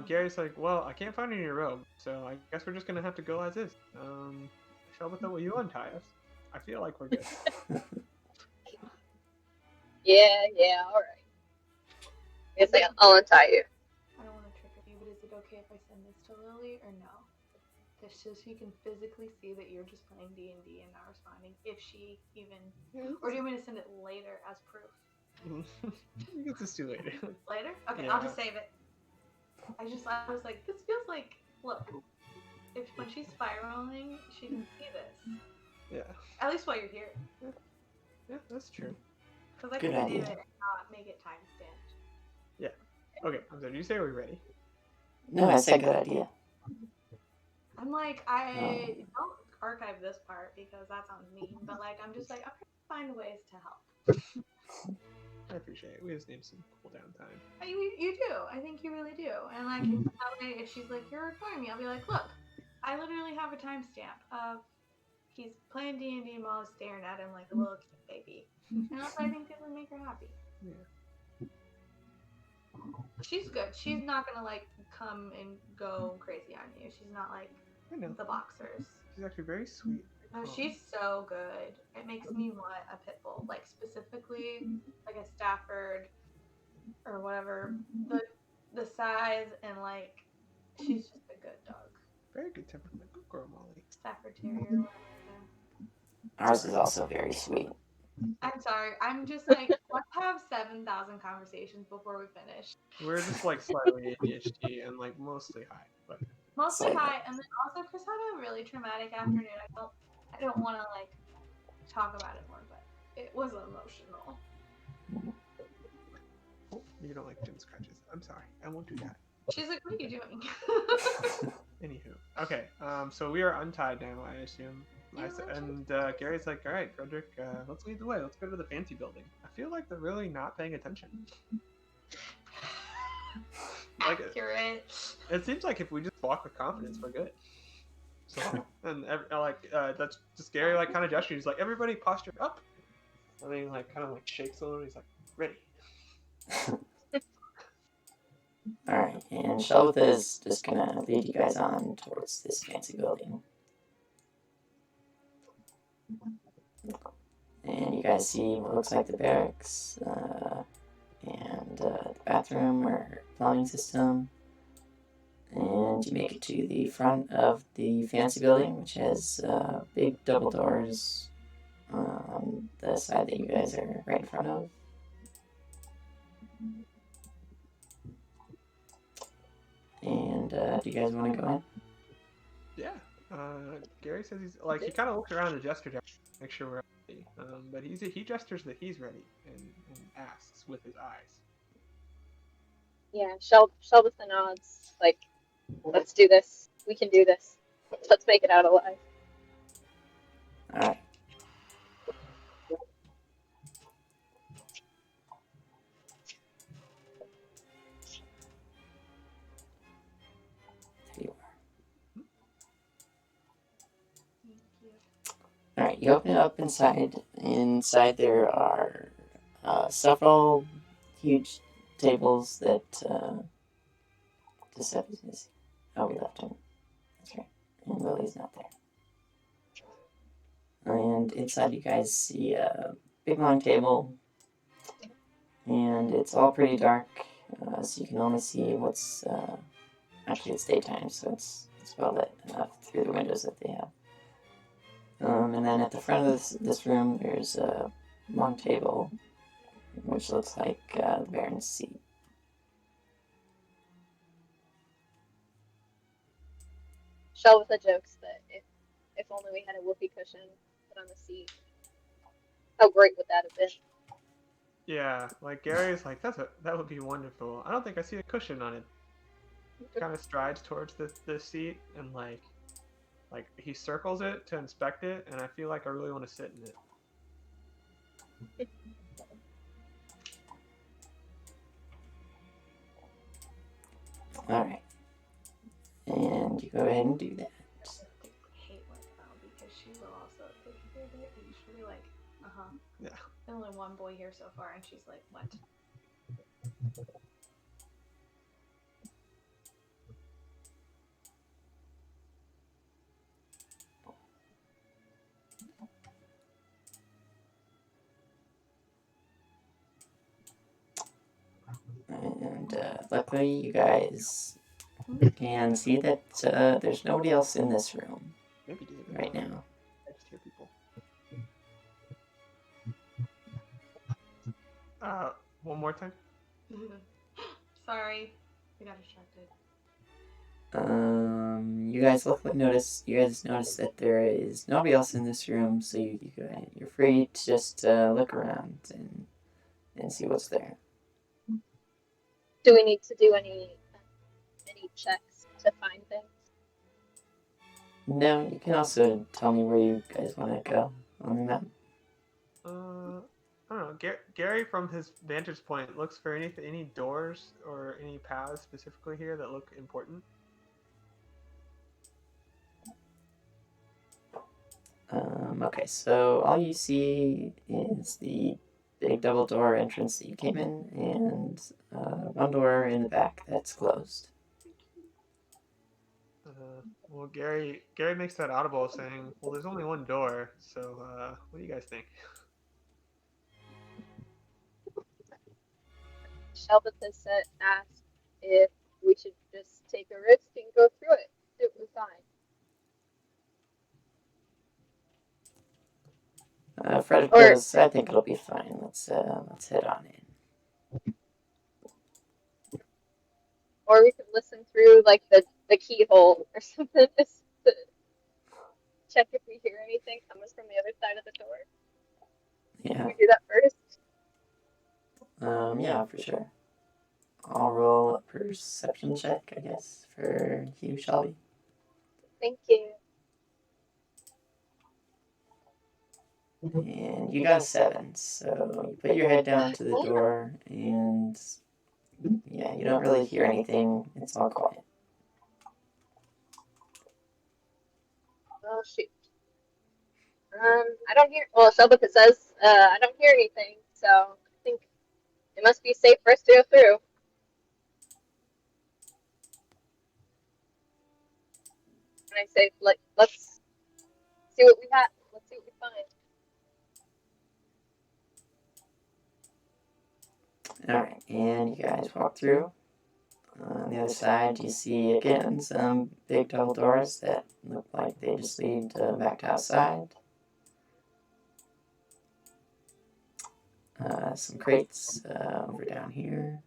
Gary's like, well, I can't find any robe, so I guess we're just gonna have to go as is. Shelbatha, will you untie us? I feel like we're good. Yeah, alright. I guess I'll untie you. I don't want to trigger you, but is it okay if I send this to Lily or no? Just so she can physically see that you're just playing D&D and not responding, if she even. Or do you want me to send it later as proof? You can just do later. Later? Okay, Yeah. I'll just save it. I was like, this feels like, look, if when she's spiraling, she can see this. Yeah. At least while you're here. Yeah, that's true. Because I Good can idea. edit it and not make it time stamped. Okay, I'm sorry. Did you say we're ready? No, I said good idea. I'm like, I don't archive this part because that sounds mean, but like, I'm just like, I'm trying to find ways to help. I appreciate it. We just need some cool down time. You do. I think you really do. And like that way, if she's like, "You're recording me," I'll be like, "Look, I literally have a timestamp of he's playing D&D and Molly's staring at him like a little cute baby." And also, I think it would make her happy. Yeah. She's good. She's not gonna like come and go crazy on you. She's not like I know. the boxers. She's actually very sweet. No, she's so good. It makes me want a pit bull, like specifically like a Stafford or whatever. The size and like she's just a good dog. Very good temperament. Good girl, Molly. Stafford Terrier. Ours is also very sweet. I'm sorry. I'm just like let's have 7,000 conversations before we finish. We're just like slightly ADHD and like mostly high, but Mostly Same. high, and then also Chris had a really traumatic afternoon. I don't want to like talk about it more, but it was emotional. oh, you don't like Jim's crutches. I'm sorry. I won't do that. She's like, "What are you doing?" Anywho, okay. So we are untied now, I assume. Yeah, And Gary's like, "All right, Frederick, let's lead the way. Let's go to the fancy building." I feel like they're really not paying attention. Like, Accurate. it seems like if we just walk with confidence, we're good. So, and that's just Gary like kind of gestures. He's like, "Everybody, posture up." And then he like kind of like shakes a little. He's like, "Ready." Alright, and Shelvith is just gonna lead you guys on towards this fancy building. And you guys see what looks like the barracks, and the bathroom or plumbing system. And you make it to the front of the fancy building, which has big double doors on the side that you guys are right in front of. And do you guys want to go in? Yeah. Gary says he's like he kind of looks around and gestures to make sure we're ready. But he gestures that he's ready and asks with his eyes. Yeah, Shelvith nods. Like, let's do this. We can do this. Let's make it out alive. Alright. There you are. Thank you. Alright, you open it up inside. Inside there are several huge tables that Giuseppe's missing. Oh, we left him. That's right. And Lily's not there. And inside you guys see a big long table. And it's all pretty dark. So you can only see what's... actually, it's daytime, so it's well lit enough through the windows that they have. And then at the front of this room, there's a long table, which looks like the Baron's seat. Shelvith jokes that if only we had a whoopee cushion put on the seat, how great would that have been? Yeah, like Gary's like that would be wonderful. I don't think I see a cushion on it. Kind of strides towards the seat and like he circles it to inspect it, and I feel like I really want to sit in it. Alright. And you go ahead and do that. I hate Lynette because she will also take care of it, and she'll be like, Yeah. There's only one boy here so far, and she's like, what? And luckily, you guys can see that there's nobody else in this room Maybe David. right now. I just hear people. One more time. Sorry, we got distracted. You guys notice that there is nobody else in this room, so you're free to just look around and see what's there. Do we need to do any checks to find things? No, you can also tell me where you guys want to go on the map. I don't know. Gary, from his vantage point, looks for any doors or any paths specifically here that look important. Okay, so all you see is the big double door entrance that you came in, and one door in the back that's closed. Well, Gary makes that audible, saying, "Well, there's only one door, so what do you guys think?" Shelbathus asked if we should just take a risk and go through it. It was fine. Frederick Or- goes, I think it'll be fine. Let's head on in. Or we could listen through like the keyhole or something just to check if we hear anything coming from the other side of the door. Yeah. Can we do that first? Yeah, for sure. I'll roll a perception check, I guess, for you, Shelby. Thank you. And you got a 7, so you put your head down to the door, and yeah, you don't really hear anything. It's all quiet. Oh shoot. I don't hear. Well, Shelbathus says I don't hear anything, so I think it must be safe for us to go through. And I say, like, let's see what we have. Let's see what we find. Alright, and you guys walk through. On the other side, you see again some big double doors that look like they just lead back to outside. Some crates over down here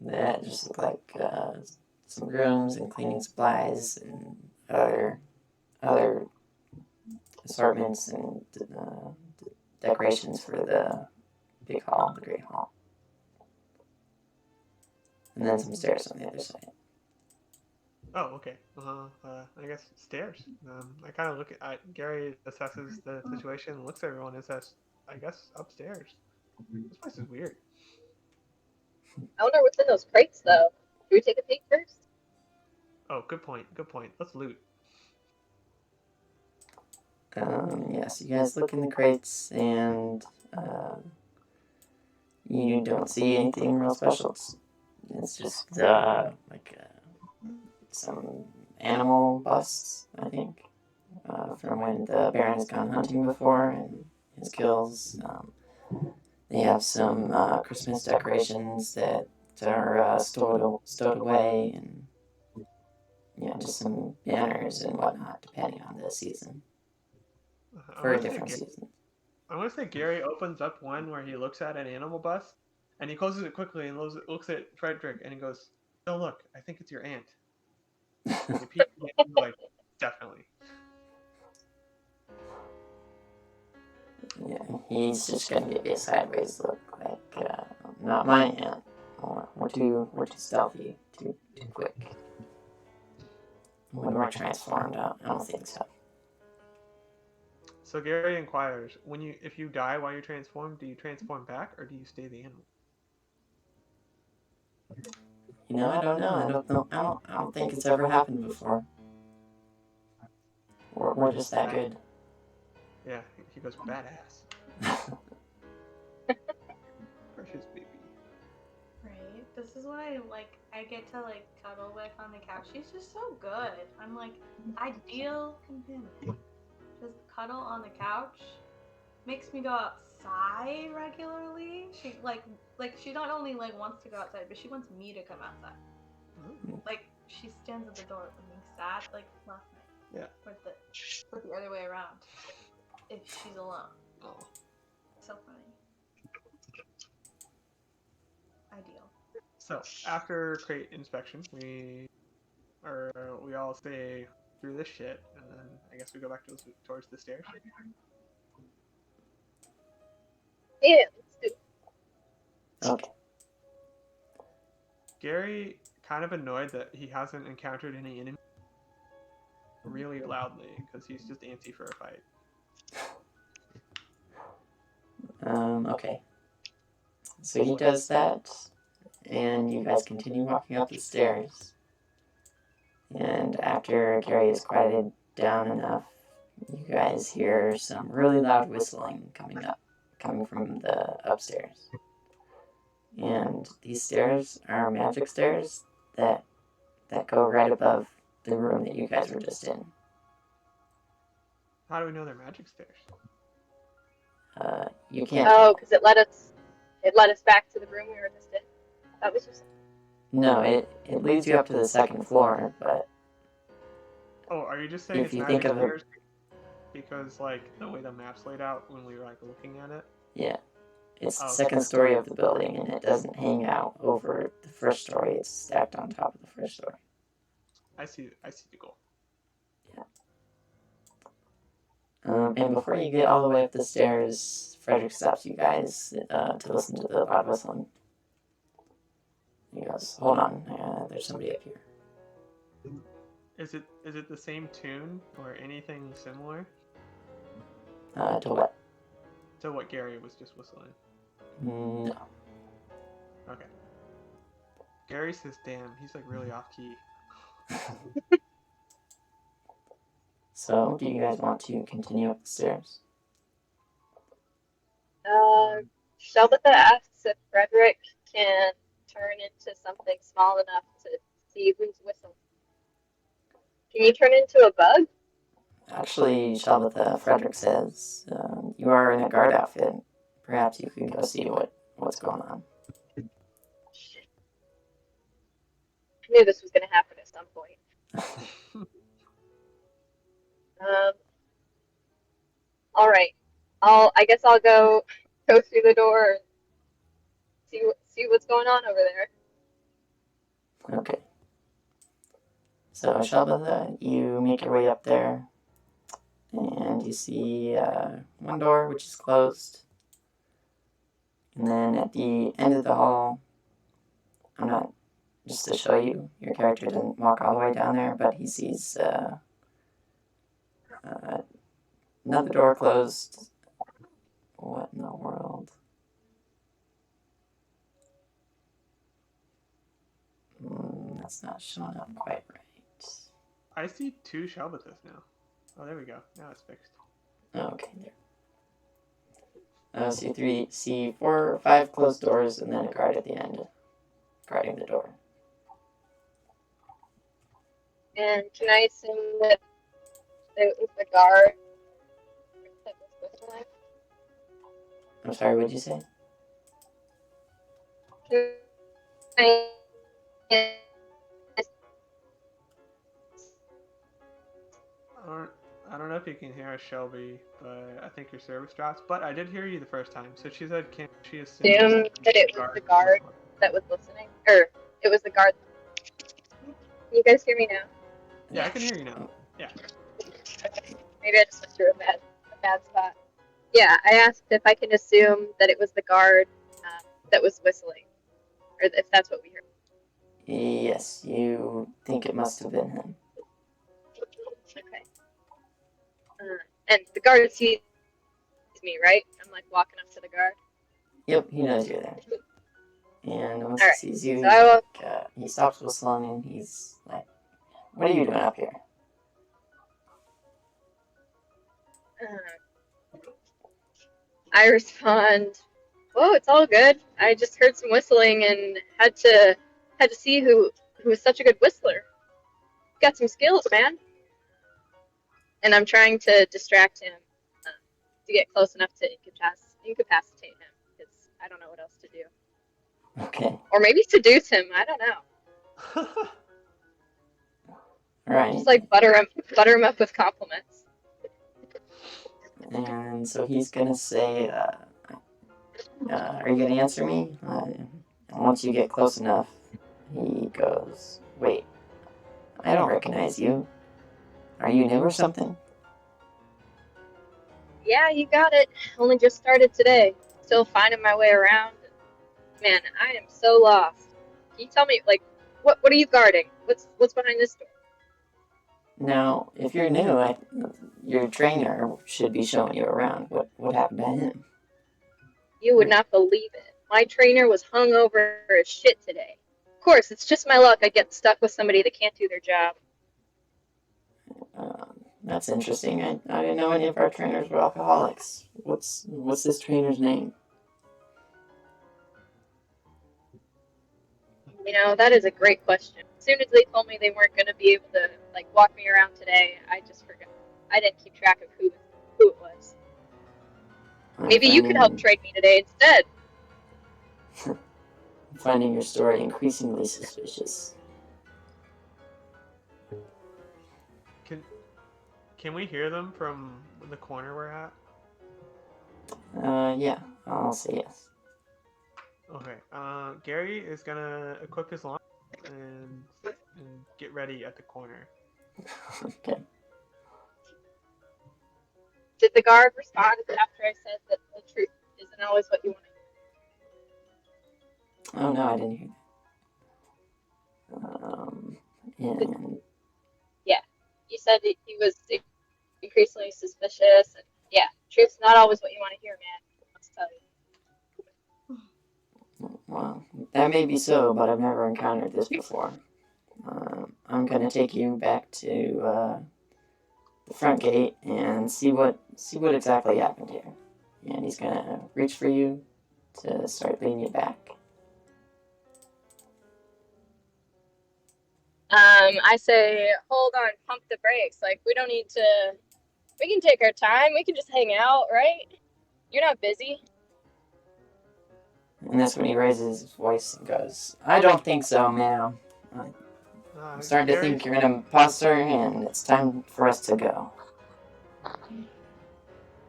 that just look like some rooms and cleaning supplies and other assortments and decorations for the big hall, the great hall. And then some stairs on the other side. Oh, okay. I guess stairs. I kind of look at Gary assesses the situation and looks at everyone and says, "I guess upstairs. This place is weird." I wonder what's in those crates, though. Should we take a peek first? Oh, good point. Good point. Let's loot. Yes, you guys look in the crates and you don't see anything real special. It's just like some animal busts, I think, from when the Baron has gone hunting before and his kills. They have some Christmas decorations that are stowed away, and yeah, just some banners and whatnot, depending on the season. For a different season. I want to say Gary opens up one where he looks at an animal bust, and he closes it quickly and looks at Frederick and he goes, "Oh look, I think it's your aunt." And he peeks at it and he's like, "Definitely." Yeah, he's just gonna give you a sideways look, like, not my aunt. We're too stealthy, too quick. When we're transformed, I don't think so. So Gary inquires, if you die while you're transformed, do you transform back or do you stay the animal? You know, I don't know. I don't think it's ever happened before. We're just that good. Yeah, he goes, "Badass." Precious baby. Right. This is what I like. I get to like cuddle with on the couch. She's just so good. I'm like ideal companion. Just cuddle on the couch. Makes me go outside regularly. She like she not only like wants to go outside, but she wants me to come outside. Like she stands at the door looking sad, like last night. Yeah. Or the other way around. If she's alone. Oh. So funny. Ideal. So after crate inspection, we all stay through this shit, and then I guess we go back towards the stairs. Yeah, let's do it. Okay. Gary, kind of annoyed that he hasn't encountered any enemies, really loudly because he's just antsy for a fight. Okay. So he does that, and you guys continue walking up the stairs. And after Gary is quieted down enough, you guys hear some really loud whistling coming from the upstairs. And these stairs are magic stairs that go right above the room that you guys were just in. How do we know they're magic stairs? You can't. Oh, because it led us back to the room we were just in. That was just. No, it leads you up to the second floor, but Oh, are you just saying If it's you magic think of it- stairs because like the way the map's laid out when we were like looking at it? yeah. It's the Oh. second story of the building, and it doesn't hang out over the first story. It's stacked on top of the first story. I see the goal. And before you get all the way up the stairs, Frederick stops you guys to listen to the loud whistling. He goes, "Hold on, there's somebody up here." Is it the same tune or anything similar To what? to what Gary was just whistling? No. Okay. Gary says, "Damn, he's like really off key." So, do you guys want to continue up the stairs? Shelbitha asks if Frederick can turn into something small enough to see who's whistling. Can you turn into a bug? Actually, Shelbitha, Frederick says, you are in a guard outfit. Perhaps you can go see what's going on. Shit. I knew this was going to happen at some point. All right. I guess I'll go through the door and see what's going on over there. Okay. So, Shelbitha, you make your way up there, and you see one door which is closed. And then at the end of the hall, just to show you, your character didn't walk all the way down there, but he sees another door closed. What in the world? That's not showing up quite right. I see 2 Shelbithas now. Oh, there we go. Now it's fixed. Okay, there. See 4 or 5 closed doors, and then a guard at the end, guarding the door. And can I assume that it was the guard that was whistling? I'm sorry, what'd you say? I don't know if you can hear us, Shelby, but I think your service drops. But I did hear you the first time. So she said, can she assume that it was the guard that was listening? Or it was the guard. Can you guys hear me now? Yeah, I can hear you now. Yeah. Okay. Maybe I just went through a bad spot. Yeah, I asked if I can assume that it was the guard that was whistling, or if that's what we heard. Yes, you think it must have been him. Okay. And the guard sees me, right? I'm like walking up to the guard. Yep, he knows you're there. And once Alright, he sees you, so he stops whistling and he's like, "What are you doing up here?" I respond, "Whoa, it's all good. I just heard some whistling and had to see who is such a good whistler. Got some skills, man." And I'm trying to distract him to get close enough to incapacitate him because I don't know what else to do. Okay. Or maybe seduce him. I don't know. Alright. Just like butter him up with compliments. And so he's gonna say, "Are you gonna answer me?" And once you get close enough, he goes, "Wait, I don't recognize you. Are you new or something?" Yeah, you got it. Only just started today. Still finding my way around. Man, I am so lost. Can you tell me, like, what are you guarding? What's behind this door? Now, if you're new, your trainer should be showing you around. What happened to him? You would not believe it. My trainer was hungover as shit today. Of course, it's just my luck I get stuck with somebody that can't do their job. That's interesting. I didn't know any of our trainers were alcoholics. What's this trainer's name? You know, that is a great question. As soon as they told me they weren't going to be able to walk me around today, I just forgot. I didn't keep track of who it was. Maybe you could help train me today instead. I'm finding your story increasingly suspicious. Can we hear them from the corner we're at? Yeah, I'll say yes. Okay. Gary is gonna equip his launch and get ready at the corner. Okay. Did the guard respond after I said that the truth isn't always what you want to hear? Oh no, I didn't hear that. And yeah, you said that he was increasingly suspicious. And yeah, truth's not always what you want to hear, man. I'll tell you. well, that may be so, but I've never encountered this before. I'm gonna take you back to the front gate and see what exactly happened here. And he's gonna reach for you to start leading you back. I say, hold on, pump the brakes. Like, we don't need to. We can take our time. We can just hang out, right? You're not busy. And that's when he raises his voice and goes, "I don't think so, ma'am. I'm starting to think you're an imposter, and it's time for us to go."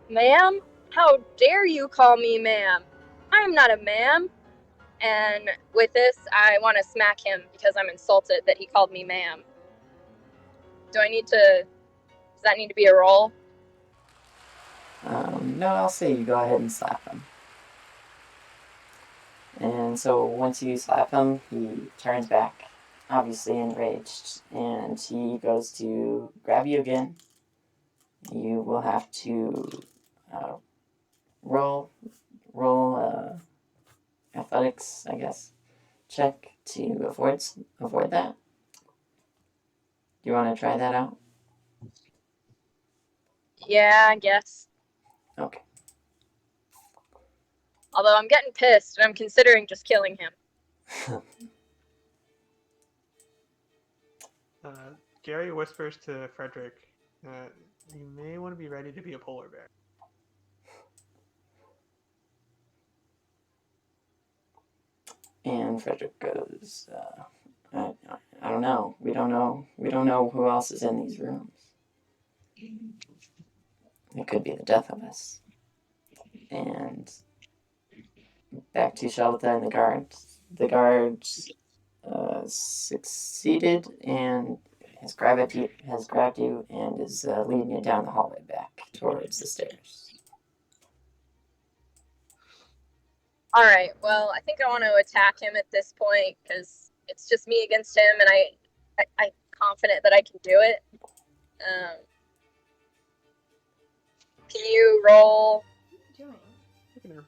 Ma'am? How dare you call me ma'am? I'm not a ma'am. And with this, I want to smack him because I'm insulted that he called me ma'am. Does that need to be a roll? No, I'll say you go ahead and slap him. And so once you slap him, he turns back, obviously enraged, and he goes to grab you again. You will have to roll athletics, I guess, check to avoid that. Do you want to try that out? Yeah, I guess. Okay. Although I'm getting pissed, and I'm considering just killing him. Gary whispers to Frederick, you may want to be ready to be a polar bear. And Frederick goes, I don't know. We don't know who else is in these rooms. It could be the death of us. And back to Shelta and the guards. The guards succeeded and has grabbed you and is leading you down the hallway back towards the stairs. All right. Well, I think I want to attack him at this point because it's just me against him, and I'm confident that I can do it. Can you roll? What are you doing?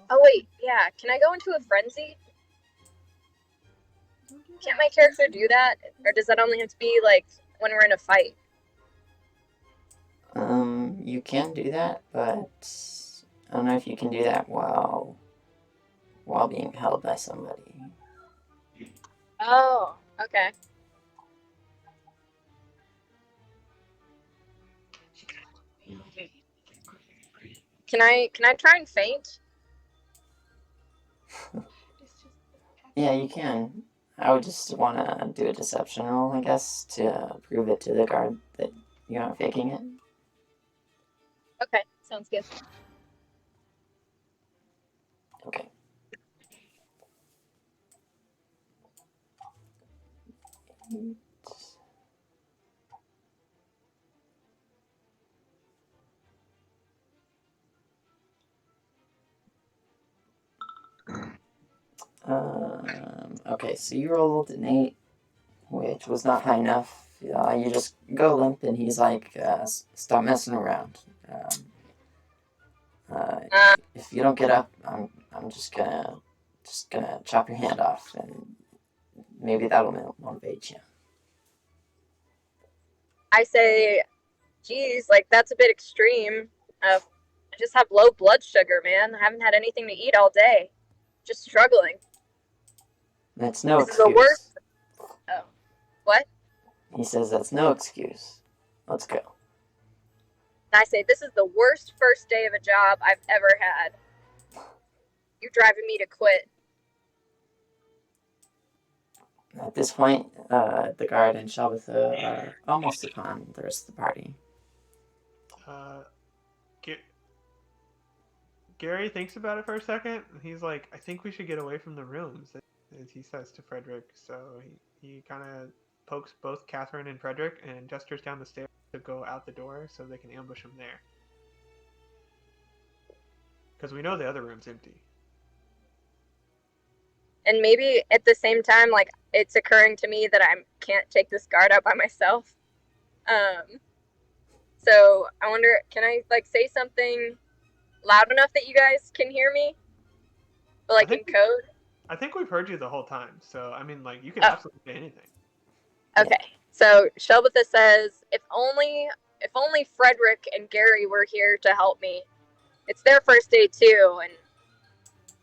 Oh wait, yeah. Can I go into a frenzy? Can't my character do that, or does that only have to be like when we're in a fight? You can do that, but I don't know if you can do that while being held by somebody. Oh, okay. Can I try and faint? Yeah, you can. I would just want to do a deception roll, I guess, to prove it to the guard that you're not faking it. Okay, sounds good. Okay. Okay, so you rolled an 8, which was not high enough. You just go limp, and he's like, stop messing around. if you don't get up, I'm just gonna chop your hand off, and maybe that'll motivate you. I say, geez, like that's a bit extreme. I just have low blood sugar, man. I haven't had anything to eat all day. Just struggling. That's no This is the excuse. worst. Oh. What? He says that's no excuse. Let's go. And I say, this is the worst first day of a job I've ever had. You're driving me to quit. At this point, the guard and Shelbatha are almost upon the rest of the party. Gary thinks about it for a second. And he's like, I think we should get away from the rooms, as he says to Frederick. So he kind of pokes both Catherine and Frederick and gestures down the stairs to go out the door so they can ambush him there. Because we know the other room's empty. And maybe at the same time, like, it's occurring to me that I can't take this guard out by myself. So I wonder, can I, like, say something loud enough that you guys can hear me? But, like, in code? I think we've heard you the whole time. So, I mean, like, you can absolutely say anything. Okay. So Shelbatha says, if only Frederick and Gary were here to help me. It's their first day, too, and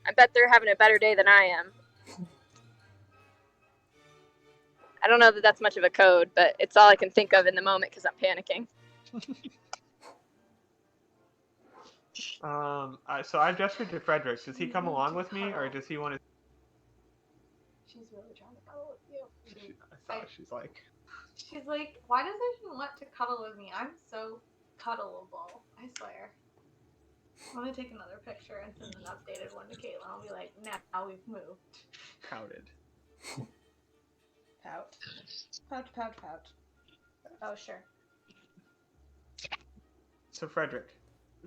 I bet they're having a better day than I am. I don't know that that's much of a code, but it's all I can think of in the moment because I'm panicking. So I gestured to Frederick. Does he come along with me, or does he want to? She's really trying to cuddle with you. I thought she's like, why does she want to cuddle with me? I'm so cuddleable. I swear. I'm gonna take another picture and send an updated one to Caitlin. I'll be like, now we've moved. pouted. Pout. Pout, pout, pout. Oh, sure. So Frederick,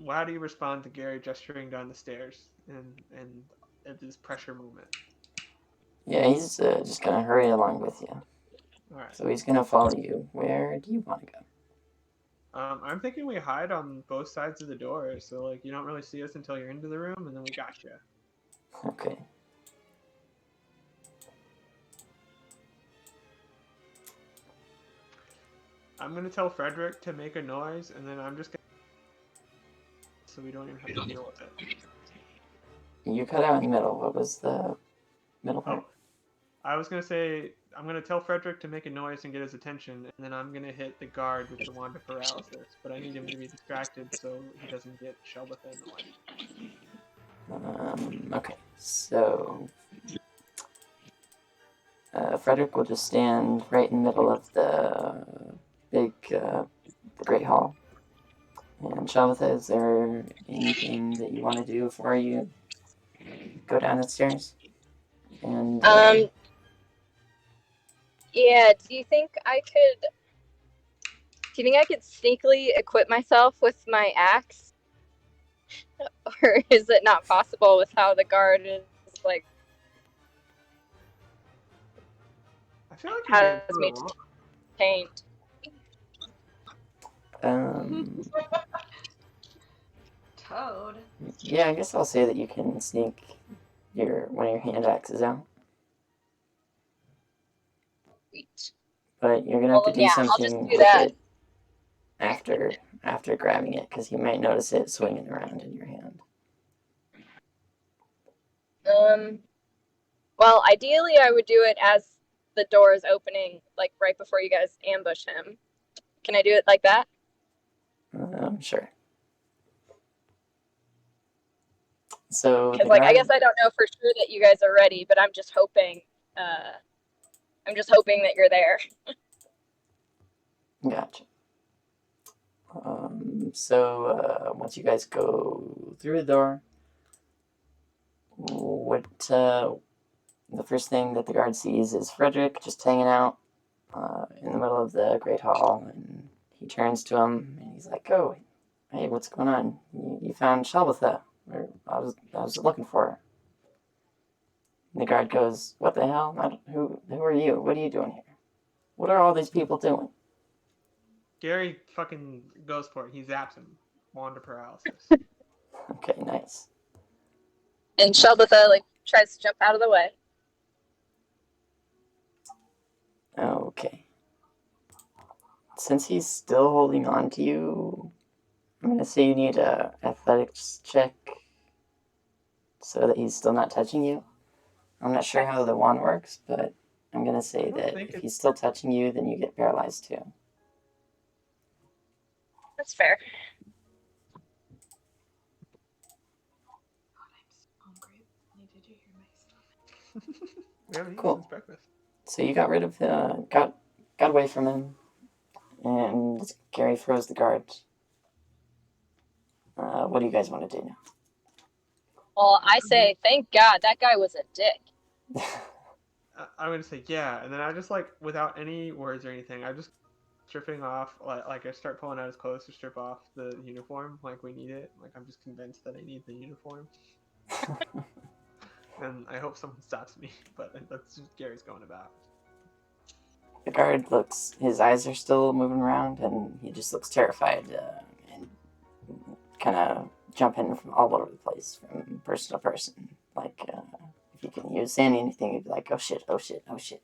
how do you respond to Gary gesturing down the stairs and at this pressure moment? Yeah, he's just gonna hurry along with you. All right. So he's gonna follow you. Where do you want to go? I'm thinking we hide on both sides of the door, so like you don't really see us until you're into the room, and then we got you. Okay. I'm gonna tell Frederick to make a noise, and then I'm just gonna so we don't even have to deal with it. You cut out in the middle. What was the middle part? Oh, I was gonna say I'm gonna tell Frederick to make a noise and get his attention, and then I'm gonna hit the guard with the wand of paralysis. But I need him to be distracted so he doesn't get Shelbatha in the way. Okay, so Frederick will just stand right in the middle of the big, the Great Hall. And Shelbatha, is there anything that you want to do before you go down the stairs? And yeah, do you think I could sneakily equip myself with my axe? Or is it not possible with how the guard is, like, I feel like has me taint? Toad. Yeah, I guess I'll say that you can sneak one of your hand axes out. Sweet. But you're gonna have to do something with it after grabbing it, because you might notice it swinging around in your hand. Well, ideally I would do it as the door is opening, like right before you guys ambush him. Can I do it like that? Sure. So, because like I guess I don't know for sure that you guys are ready, but I'm just hoping that you're there. Gotcha. So once you guys go through the door, the first thing that the guard sees is Frederick just hanging out in the middle of the Great Hall, and he turns to him and he's like, "Oh, hey, what's going on? You found Shelbatha? I was looking for her." And the guard goes, "What the hell? Who are you? What are you doing here? What are all these people doing?" Gary fucking goes for it. He zaps him. Wand of paralysis. Okay, nice. And Shelbatha like tries to jump out of the way. Okay. Since he's still holding on to you, I'm gonna say you need a athletics check so that he's still not touching you. I'm not sure how the wand works, but I'm gonna say don't that think if it's- he's still touching you, then you get paralyzed too. That's fair. God, I'm so hungry. Did you hear my stomach? We haven't eaten Cool. since breakfast. So you got rid of the got away from him, and Gary throws the guard. What do you guys want to do Well, I say, thank God that guy was a dick. now? I'm gonna say yeah, and then I just like without any words or anything, I just stripping off like I start pulling out his clothes to strip off the uniform. Like we need it. Like I'm just convinced that I need the uniform, and I hope someone stops me. But that's just Gary's going about. The guard looks. His eyes are still moving around, and he just looks terrified and kind of jumping from all over the place, from person to person. Like if you can use anything, he'd be like, "Oh shit! Oh shit! Oh shit!"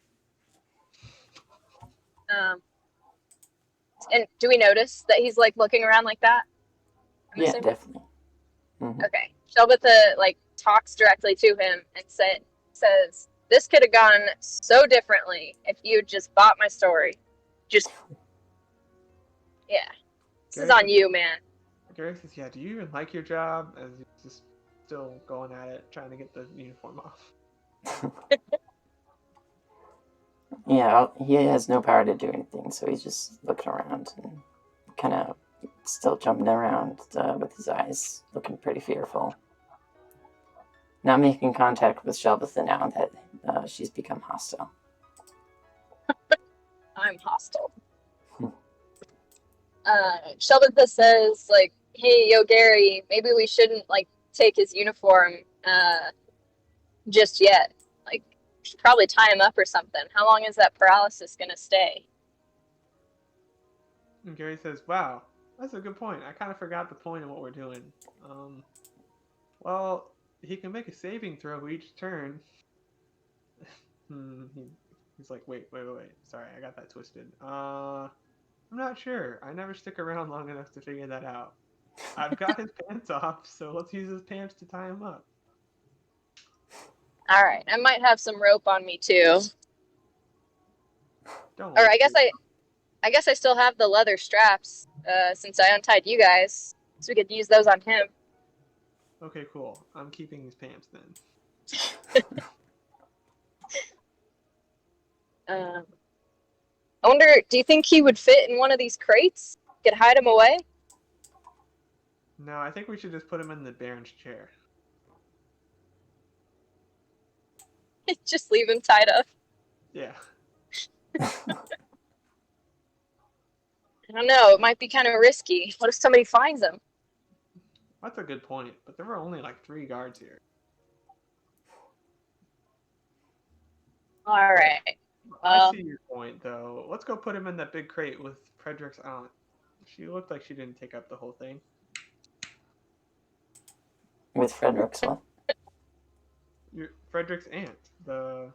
And do we notice that he's like looking around like that? I'm Yeah, assuming? definitely. Mhm. Okay. Shelbatha like talks directly to him and says, "This could have gone so differently if you just bought my story. Just yeah. This is Gary on you, man." Gary says, "Yeah, do you even like your job?" As he's just still going at it, trying to get the uniform off. Yeah, he has no power to do anything, so he's just looking around and kind of still jumping around with his eyes, looking pretty fearful. Not making contact with Shelbatha now that she's become hostile. I'm hostile. Shelbatha says, like, "Hey, yo, Gary, maybe we shouldn't like take his uniform just yet. Like, we should probably tie him up or something. How long is that paralysis gonna stay?" And Gary says, "Wow, that's a good point. I kind of forgot the point of what we're doing. Well, he can make a saving throw each turn." He's like, wait. Sorry, I got that twisted. I'm not sure. I never stick around long enough to figure that out. I've got his pants off, so let's use his pants to tie him up. All right, I might have some rope on me too. Don't. Or I guess I still have the leather straps since I untied you guys, so we could use those on him. Okay, cool. I'm keeping his pants then. I wonder, do you think he would fit in one of these crates? Could hide him away? No, I think we should just put him in the Baron's chair. Just leave him tied up. Yeah. I don't know. It might be kind of risky. What if somebody finds him? That's a good point, but there were only like 3 guards here. All right. I see your point, though. Let's go put him in that big crate with Frederick's aunt. She looked like she didn't take up the whole thing. With Frederick's what? Frederick's aunt, the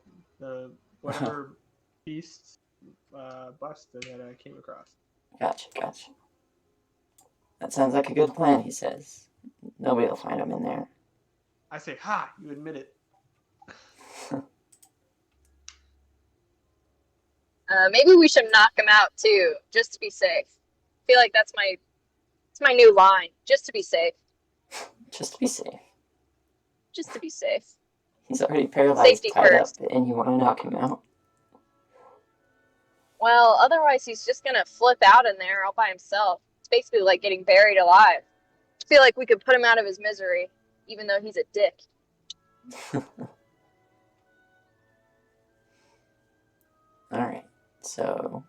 whatever beast bust that I came across. Gotcha. That sounds like a good plan, he says. Nobody will find him in there. I say, ha! You admit it. Maybe we should knock him out too, just to be safe. I feel like that's my new line. Just to be safe. Just to be safe. Just to be safe. He's already paralyzed, Safety tied first. up, and you want to knock him out. Well, otherwise he's just gonna flip out in there all by himself. It's basically like getting buried alive. I feel like we could put him out of his misery, even though he's a dick. Alright, so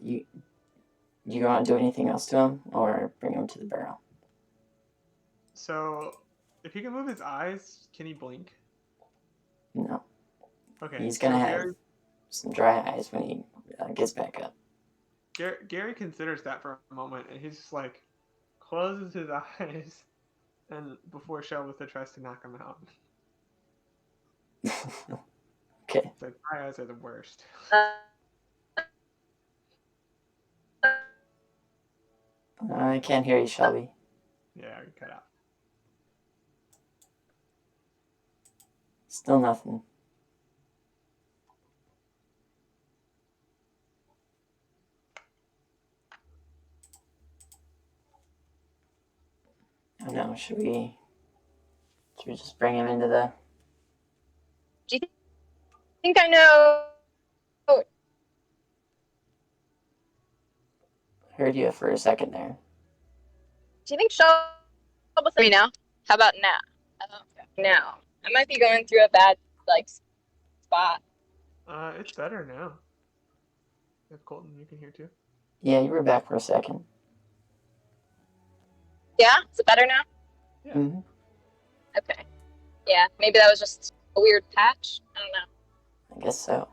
you want to do anything else to him, or bring him to the barrel? So, if he can move his eyes, can he blink? No. Okay. He's gonna so have some dry eyes when he gets back up. Gary considers that for a moment, and he's just like, closes his eyes, and before Shelbitha tries to knock him out. Okay. So triads are the worst. I can't hear you, Shelby. Yeah, you cut out. Still nothing. Oh no, should we just bring him into the... Do you think I know? Heard you for a second there. Do you think Shelbitha me now? How about now? Now. I might be going through a bad spot. It's better now. If Colton, you can hear too. Yeah, you were back for a second. Yeah? Is it better now? Yeah. Mm-hmm. Okay. Yeah, maybe that was just a weird patch. I don't know. I guess so.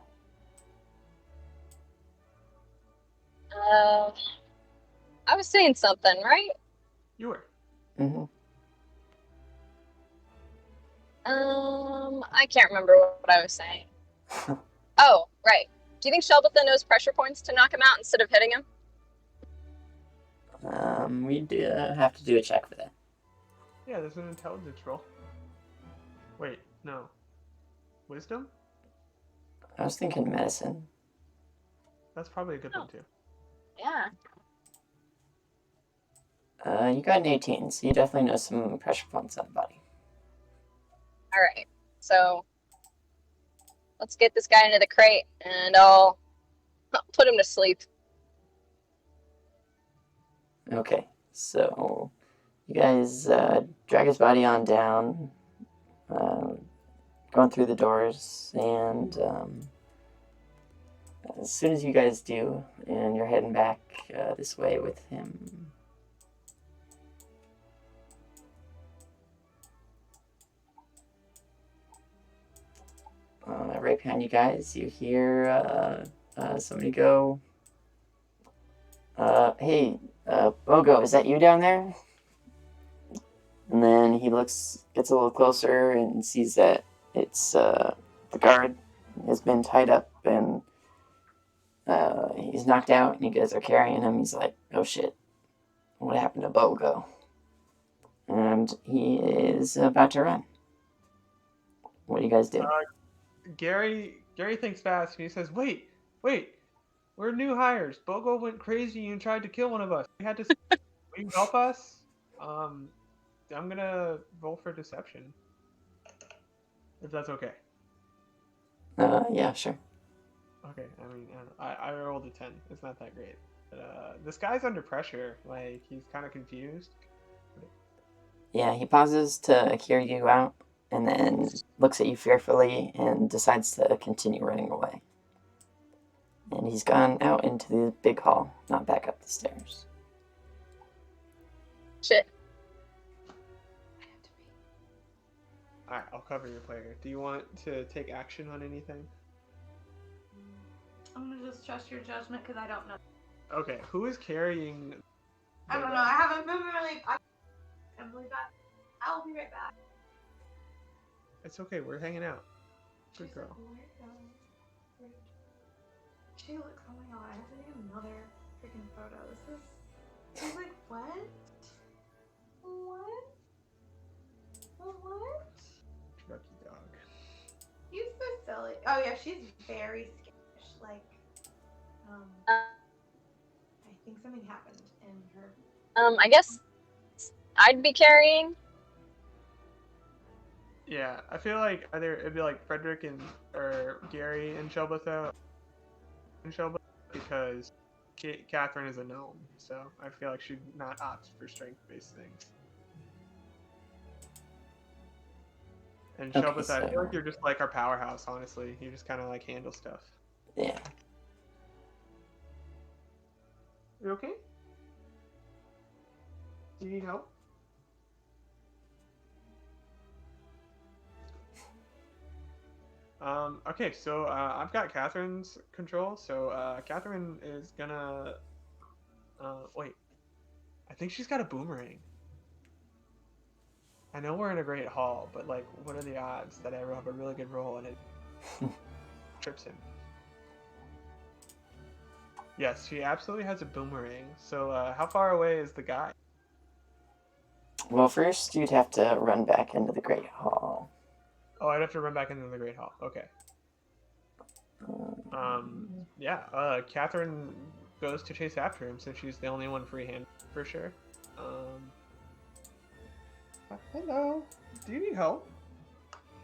I was saying something, right? You were. Mm-hmm. I can't remember what I was saying. Oh, right. Do you think Shelbitha knows pressure points to knock him out instead of hitting him? We do have to do a check for that. Yeah, there's an intelligence roll. Wait, no. Wisdom? I was thinking medicine. That's probably a good one too. Yeah. You got an 18, so you definitely know some pressure points on the body. All right. So let's get this guy into the crate, and I'll put him to sleep. Okay, so you guys drag his body on down, going through the doors, and as soon as you guys do, and you're heading back this way with him, right behind you guys, you hear somebody go, hey, Bogo, is that you down there? And then he gets a little closer and sees that it's the guard has been tied up and he's knocked out, and you guys are carrying him. He's like, oh shit, what happened to Bogo? And he is about to run. What do you guys do? Gary thinks fast and he says, wait, we're new hires. Bogo went crazy and tried to kill one of us. We had to. Will you help us? I'm gonna roll for deception, if that's okay. Yeah, sure. Okay, I mean, I rolled a 10. It's not that great. But, this guy's under pressure. Like, he's kind of confused. Yeah, he pauses to hear you out, and then looks at you fearfully and decides to continue running away. And he's gone out into the big hall, not back up the stairs. Shit. Alright, I'll cover your player. Do you want to take action on anything? I'm gonna just trust your judgment because I don't know. Okay, who is carrying... I don't know. I haven't been really. I really bad. I'll be right back. It's okay, we're hanging out. Good She's girl. like, she looks. Oh my god! I have to take another freaking photo. This is. She's like, what? What? What? Lucky dog. He's so silly. Oh yeah, she's very skittish. Like, I think something happened in her. I guess I'd be carrying. Yeah, I feel like either it'd be like Frederick or Gary and Shelbitha, because Catherine is a gnome, so I feel like she'd not opt for strength-based things. And Okay, Shelbitha, I so- feel like you're just like our powerhouse, honestly. You just kind of like handle stuff. Yeah. You okay? Do you need help? Okay, so I've got Catherine's control. So Catherine is gonna. Wait. I think she's got a boomerang. I know we're in a great hall, but like, what are the odds that I ever have a really good roll and it trips him? Yes, she absolutely has a boomerang. So, how far away is the guy? Well, first you'd have to run back into the Great Hall. Oh, I'd have to run back into the Great Hall. Okay. Yeah. Catherine goes to chase after him since she's the only one freehand for sure. Hello. Do you need help?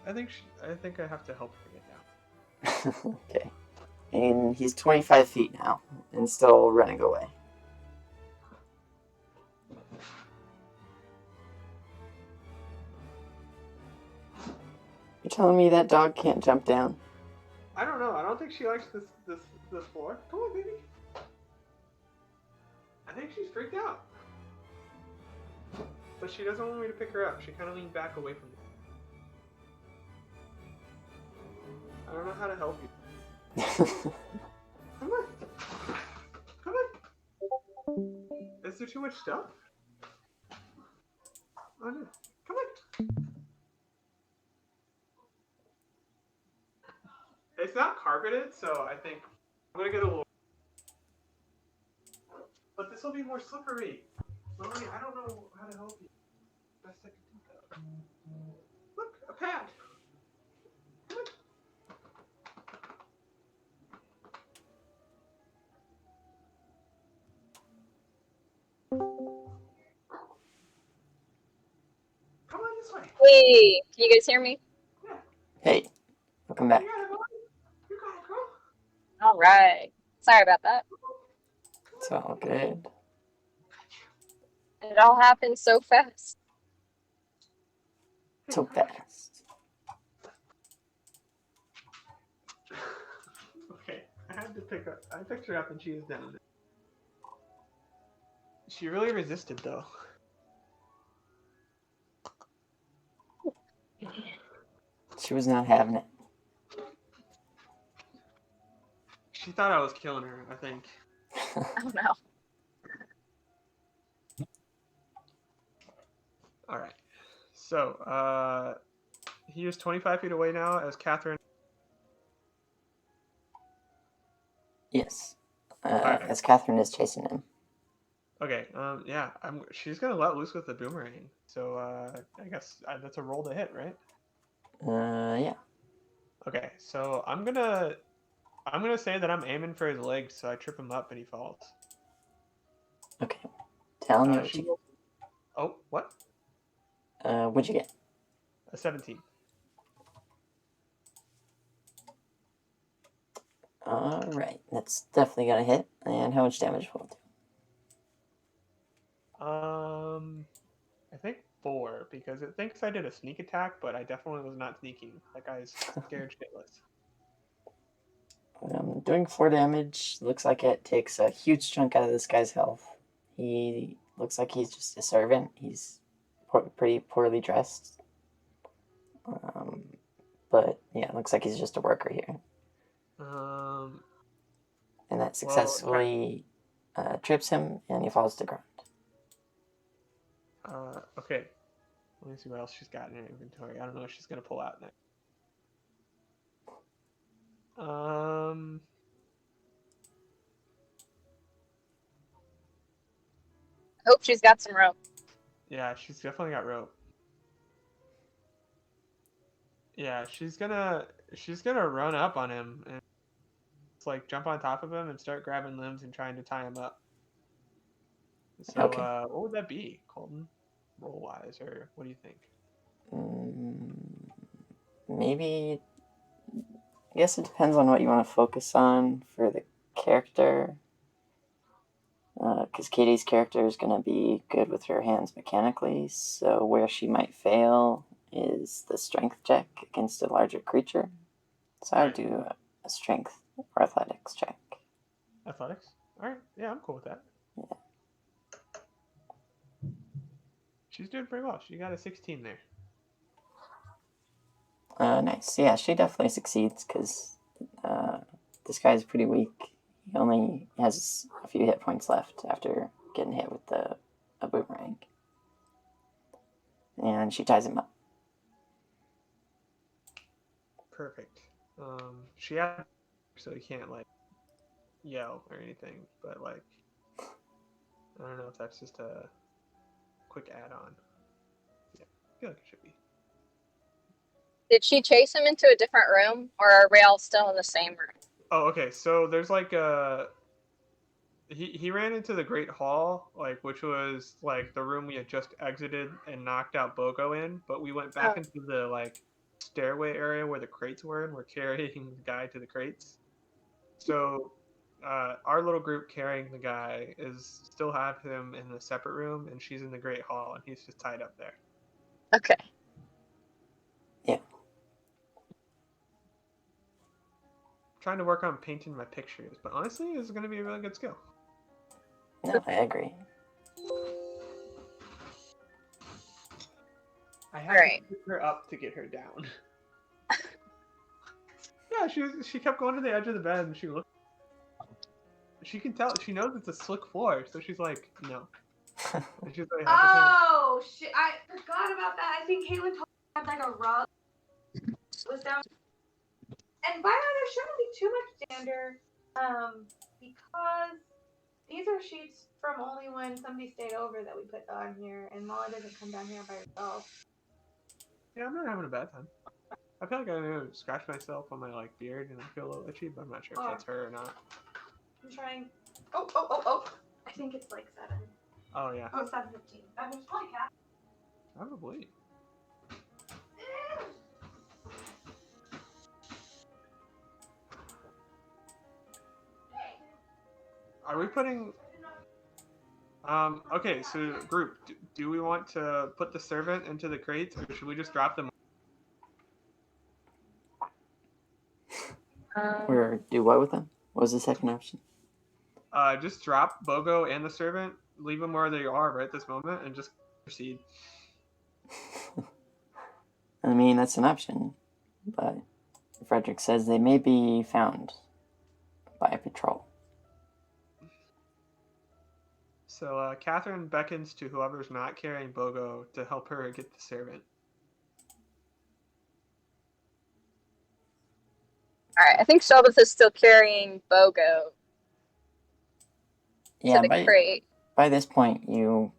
I think I have to help her get down. Okay. And he's 25 feet now and still running away. You're telling me that dog can't jump down? I don't know. I don't think she likes this floor. Come on, baby. I think she's freaked out. But she doesn't want me to pick her up. She kind of leaned back away from me. I don't know how to help you. Come on. Come on. Is there too much stuff? Oh no. Come on. It's not carpeted, so I think I'm gonna get a little. But this will be more slippery. Lily, I don't know how to help you. Best I can think of. Look, a pad. Come on. Come on this way. Hey, can you guys hear me? Yeah. Hey, welcome back. You got it, boy. You got it, girl. All right. Sorry about that. It's all good. It all happened so fast. So fast. Okay, I had to pick her. I picked her up and she was down. She really resisted, though. She was not having it. She thought I was killing her, I think. I don't know. All right. So, he is 25 feet away now as Catherine. Yes. Alright. As Catherine is chasing him. Okay. Yeah. She's gonna let loose with the boomerang. So, I guess that's a roll to hit, right? Yeah. Okay. So I'm gonna say that I'm aiming for his legs, so I trip him up and he falls. Okay. Tell me what you get. Oh, what? What'd you get? A 17. Alright, that's definitely gonna hit. And how much damage will it do? I think 4 because it thinks I did a sneak attack, but I definitely was not sneaking. That guy's scared shitless. Doing 4 damage. Looks like it takes a huge chunk out of this guy's health. He looks like he's just a servant. He's pretty poorly dressed. But yeah, it looks like he's just a worker here. And that successfully trips him, and he falls to the ground. Okay. Let me see what else she's got in her inventory. I don't know what she's gonna pull out next. I hope she's got some rope. Yeah, she's definitely got rope. Yeah, she's gonna run up on him and like jump on top of him and start grabbing limbs and trying to tie him up. So, okay. What would that be, Colton? Roll wise, or what do you think? Maybe. I guess it depends on what you want to focus on for the character. Because Katie's character is going to be good with her hands mechanically, so where she might fail is the strength check against a larger creature. So I would do a strength or athletics check. Athletics? Alright, yeah, I'm cool with that. Yeah. She's doing pretty well. She got a 16 there. Nice. Yeah, she definitely succeeds because this guy's pretty weak. He only has a few hit points left after getting hit with a boomerang. and she ties him up. Perfect. She has, so he can't like yell or anything, but like I don't know if that's just a quick add-on. Yeah, I feel like it should be. Did she chase him into a different room, or are we all still in the same room? Oh, okay. So there's like a he ran into the Great Hall, like which was like the room we had just exited and knocked out Bogo in, but we went back into the like stairway area where the crates were, and we're carrying the guy to the crates. So our little group carrying the guy is still have him in a separate room, and she's in the Great Hall, and he's just tied up there. Okay. Yeah. Trying to work on painting my pictures, but honestly, it's going to be a really good skill. No, I agree. I have Alright. to pick her up to get her down. Yeah, she kept going to the edge of the bed, and she looked. She can tell. She knows it's a slick floor, so she's like, no. And she's like, Oh shit! I forgot about that. I think Caitlin told me I had like a rug was down. And by the way, there shouldn't be too much dander, because these are sheets from only when somebody stayed over that we put on here, and Molly doesn't come down here by herself. yeah, I'm not having a bad time. I feel like I scratch myself on my like beard and I feel a little itchy, but I'm not sure if that's her or not. I'm trying. Oh! I think it's like 7. Oh yeah, Oh, 7:15. That was probably cat. probably. Are we putting? Okay, so group, do we want to put the servant into the crates, or should we just drop them? Or do what with them? What was the second option? Just drop Bogo and the servant, leave them where they are right this moment, and just proceed. I mean, that's an option, but Frederick says they may be found by a patrol. So Catherine beckons to whoever's not carrying Bogo to help her get the servant. Alright, I think Shelbeth is still carrying Bogo Yeah, to the crate. by this point, you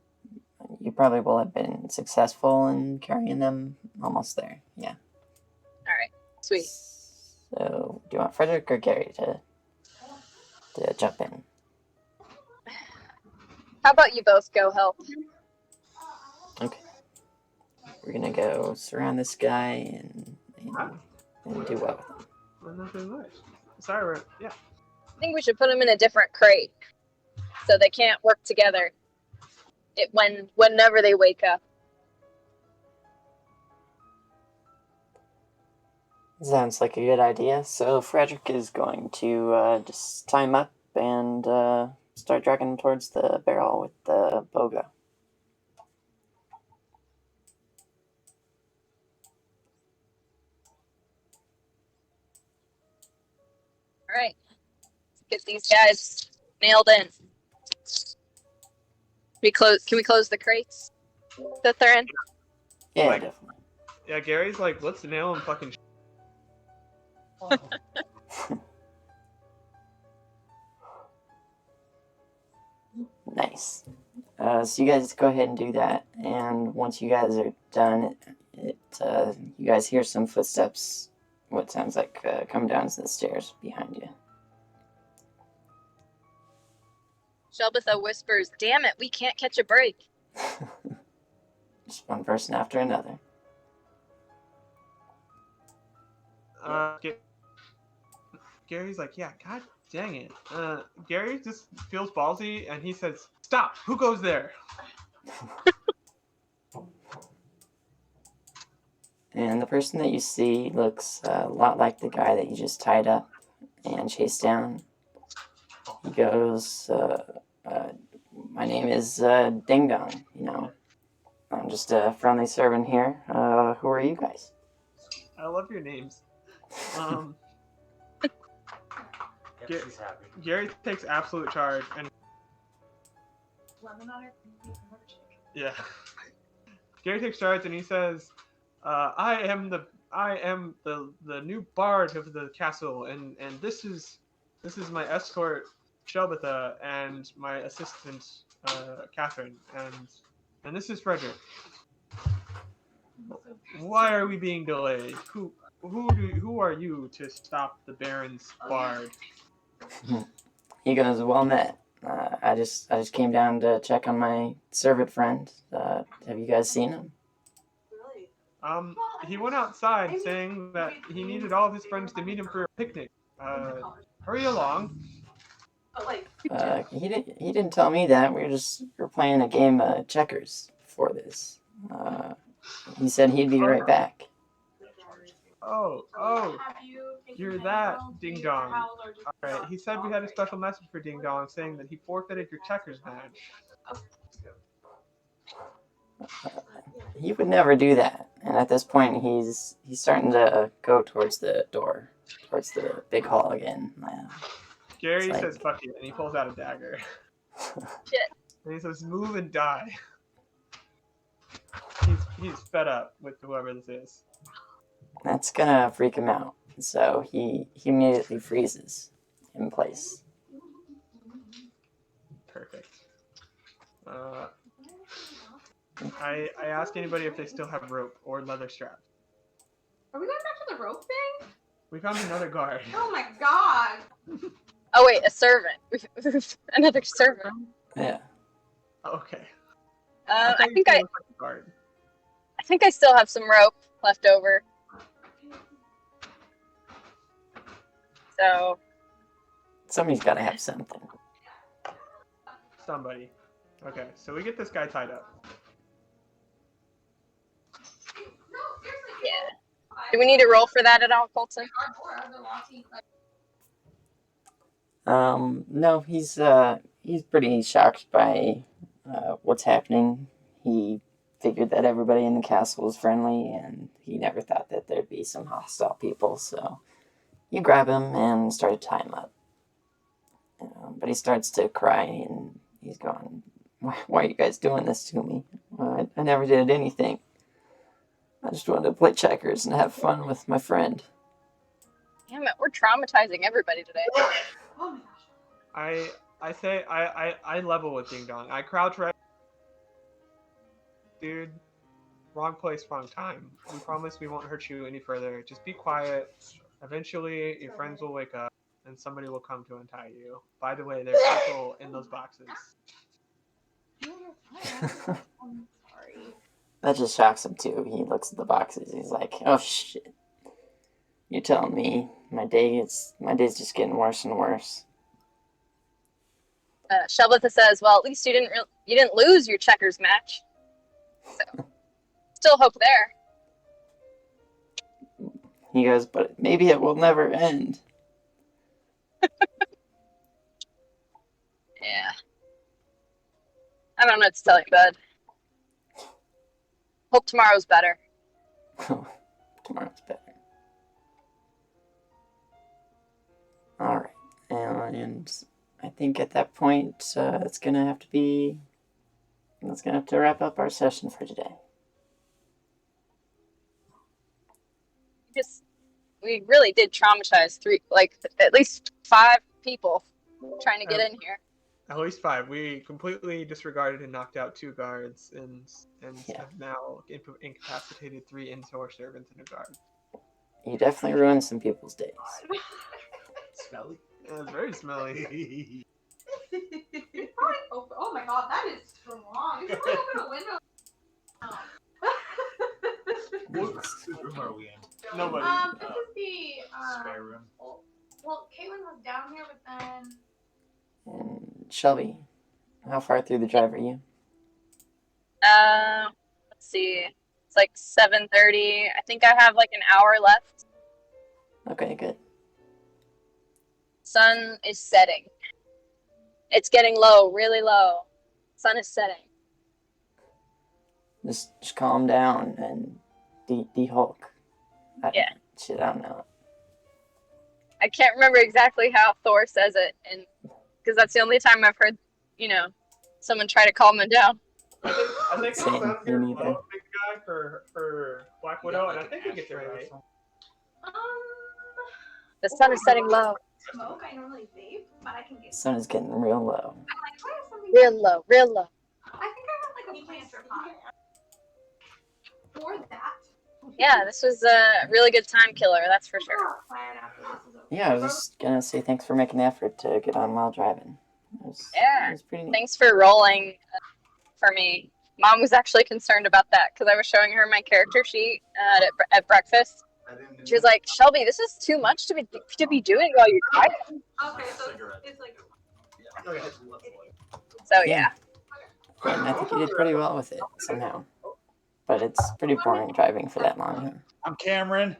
probably will have been successful in carrying them almost there. Yeah. Alright, sweet. So, do you want Frederick or Gary to jump in? How about you both go help? Okay. We're gonna go surround this guy and do what with him. I'm not doing much. Sorry, yeah. I think we should put them in a different crate so they can't work together whenever they wake up. Sounds like a good idea. So Frederick is going to just tie him up and start dragging him towards the barrel with the Bogo. Alright. Get these guys nailed in. Can we close the crates that they're in? Yeah, Like- definitely. Yeah, Gary's like, let's nail him fucking. Nice. So you guys go ahead and do that, and once you guys are done, you guys hear some footsteps. What sounds like come down the stairs behind you. Shelbitha whispers, "Damn it, we can't catch a break." Just one person after another. Gary's like, yeah, god dang it. Gary just feels ballsy and he says, stop, who goes there? And the person that you see looks a lot like the guy that you just tied up and chased down. He goes, my name is Ding Dong, you know. I'm just a friendly servant here. Who are you guys? I love your names. She's happy. Gary takes absolute charge and Lemon on her. yeah. Gary takes strides and he says, "I am the new bard of the castle, and this is my escort Shelbitha and my assistant Catherine, and this is Frederick. Why are we being delayed? Who are you to stop the Baron's bard?" He goes, well met. I just came down to check on my servant friend. Have you guys seen him? He went outside saying that he needed all of his friends to meet him for a picnic. Hurry along. He didn't tell me that. We're playing a game of checkers before this. He said he'd be right back. Oh, you're that Ding Dong. Alright, he said we had a special message for Ding Dong saying that he forfeited your checkers match. He would never do that. And at this point, he's starting to go towards the door, towards the big hall again. Gary It's like- says fuck it, and he pulls out a dagger. Shit. And he says, move and die. He's fed up with whoever this is. That's gonna freak him out. So he immediately freezes in place. Perfect. I ask anybody if they still have rope or leather straps. Are we going back to the rope thing? We found another guard. Oh my god. Oh wait, a servant. Another servant. Yeah. Okay. I thought you think said I it was like a guard. still have some rope left over. So Somebody's gotta have something. Somebody. Okay, so we get this guy tied up. yeah. Do we need to roll for that at all, Colton? No, he's pretty shocked by what's happening. He figured that everybody in the castle was friendly, and he never thought that there'd be some hostile people, so you grab him and start to tie him up. But he starts to cry, and he's going, why are you guys doing this to me? I never did anything. I just wanted to play checkers and have fun with my friend. Damn it, we're traumatizing everybody today. Oh my gosh. I say I level with Ding Dong. I crouch right. Dude, wrong place, wrong time. We promise we won't hurt you any further. Just be quiet. Eventually, your friends will wake up, and somebody will come to untie you. By the way, there's people in those boxes. I'm sorry. That just shocks him too. He looks at the boxes. He's like, "Oh shit! You're telling me my day's just getting worse and worse." Shelbitha says, "Well, at least you didn't lose your checkers match. So, still hope there." He goes, "But maybe it will never end." Yeah. I don't know what to tell you, bud. Hope tomorrow's better. Tomorrow's better. All right, and I think at that point, it's gonna have to wrap up our session for today. We really did traumatize at least 5 people trying to get in here. At least 5. We completely disregarded and knocked out 2 guards, and Yeah. have now incapacitated 3 in-store servants and a guard. You definitely ruined some people's days. Smelly. Yeah, it's very smelly. Oh my god, that is strong. You should probably open a window. Whose room are we in? Nobody. This is the Spare room. well, Caitlin was down here, but then And Shelby, how far through the drive are you? Let's see. It's like 7:30. I think I have like an hour left. Okay, good. Sun is setting. It's getting low, really low. Sun is setting. Just calm down and de-hulk. Yeah. Shit, I don't know. I can't remember exactly how Thor says it, and because that's the only time I've heard, someone try to calm him down. I think Same, it sounds me good. neither. Well, I think for Black Widow, and I think he gets it right. The sun is setting low. Smoke. I normally vape, but I can get. The sun is getting real low. I'm like, what if something? Real low, real low. I think I have like a planter pot for that. Yeah, this was a really good time killer, that's for sure. Yeah, I was just gonna say thanks for making the effort to get on while driving. Yeah. It was pretty neat. Thanks for rolling for me. Mom was actually concerned about that because I was showing her my character sheet at breakfast. She was like, "Shelby, this is too much to be doing while you're driving." Okay, so it's like. So yeah. And I think you did pretty well with it somehow. But it's pretty boring driving for that long. Huh? I'm Cameron.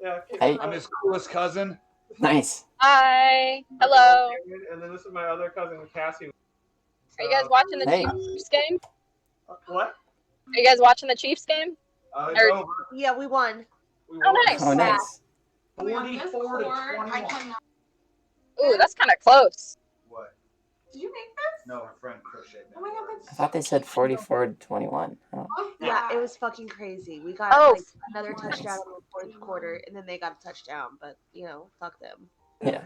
Yeah. Hey. I'm his coolest cousin. Nice. Hi. Hello. And then this is my other cousin, Cassie. Are you guys watching the Hey. Chiefs game? What? Are you guys watching the Chiefs game? It's over. Yeah, we won. We Oh, won. nice. Oh, nice. 44 to 21. I cannot. Ooh, that's kind of close. What? Did you make this? No, her friend crocheted. Oh my god, I that's. thought they said 44 to 21. Oh. Yeah, it was fucking crazy. We got Oh, like another touchdown in the fourth quarter, and then they got a touchdown. But fuck them. Yeah.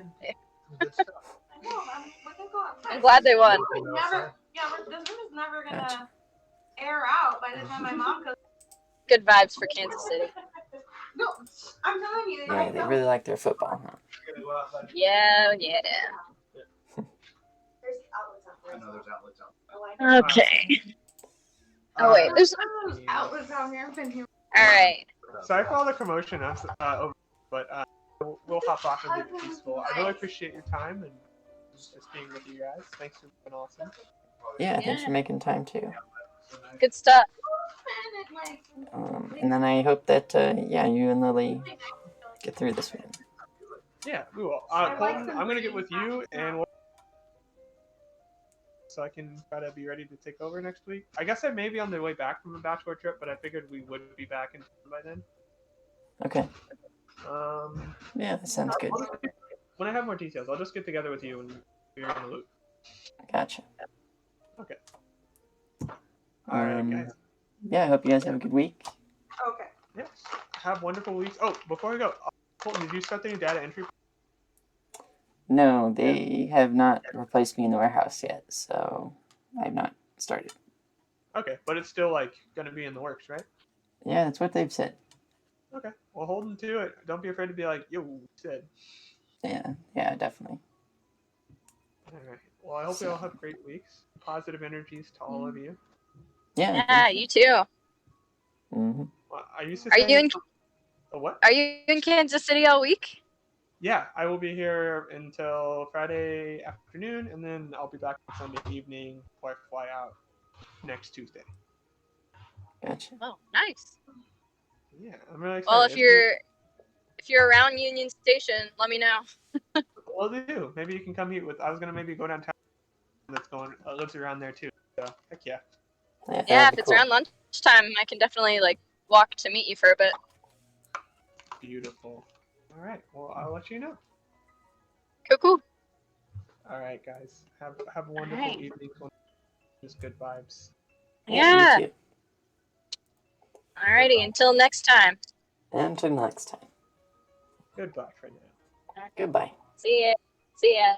Good stuff. I know, we can go outside. I'm glad they won. Never. Yeah, this room is never gonna air out by the time my mom comes. Good vibes for Kansas City. No, I'm telling you. Yeah, they really like their football, huh? We're gonna go outside. Yeah, yeah. There's outlets out there. I know there's outlets out. Oh, I know. Okay. Oh wait, there's. There's outlets out here. I've been here. All right. Sorry for all the commotion, over, but we'll hop off and be peaceful. I really appreciate your time and just being with you guys. Thanks for being awesome. Yeah, thanks Yeah. for making time too. Good stuff. And then I hope that, you and Lily get through this one. Yeah, we will. Colton, I'm gonna get with you and so I can try to be ready to take over next week. I guess I may be on the way back from a bachelor trip, but I figured we would be back in by then. Okay. Yeah, that sounds good. When I have more details, I'll just get together with you and you're in the loop. Gotcha. Okay. All right, Um, guys. Yeah, I hope you guys have a good week. Okay. Yeah. Have wonderful weeks. Oh, before we go, Colton, did you start the new data entry? No, they have not replaced me in the warehouse yet, so I have not started. Okay, but it's still like gonna be in the works, right? Yeah, that's what they've said. Okay. Well, hold them to it. Don't be afraid to be like, yo, said. Yeah, definitely. All right. Well, I hope you all have great weeks. Positive energies to all of you. Yeah. Yeah, you too. Mm-hmm. Well, I used to Are say, you in? what? Are you in Kansas City all week? Yeah, I will be here until Friday afternoon, and then I'll be back on Sunday evening before I fly out next Tuesday. Gotcha. Oh, nice. Yeah, I'm really excited. Well, if you're around Union Station, let me know. Well, they do. Maybe you can come meet with. I was gonna maybe go downtown. That's going lives around there too. So heck yeah. Yeah, Yeah, if it's around lunchtime, I can definitely walk to meet you for a bit. Beautiful. All right. Well, I'll let you know. Cool. All right, guys. Have a wonderful right. evening. Just good vibes. Yeah. You too. Alrighty, until next time. And until next time. Goodbye for now. Goodbye. See ya.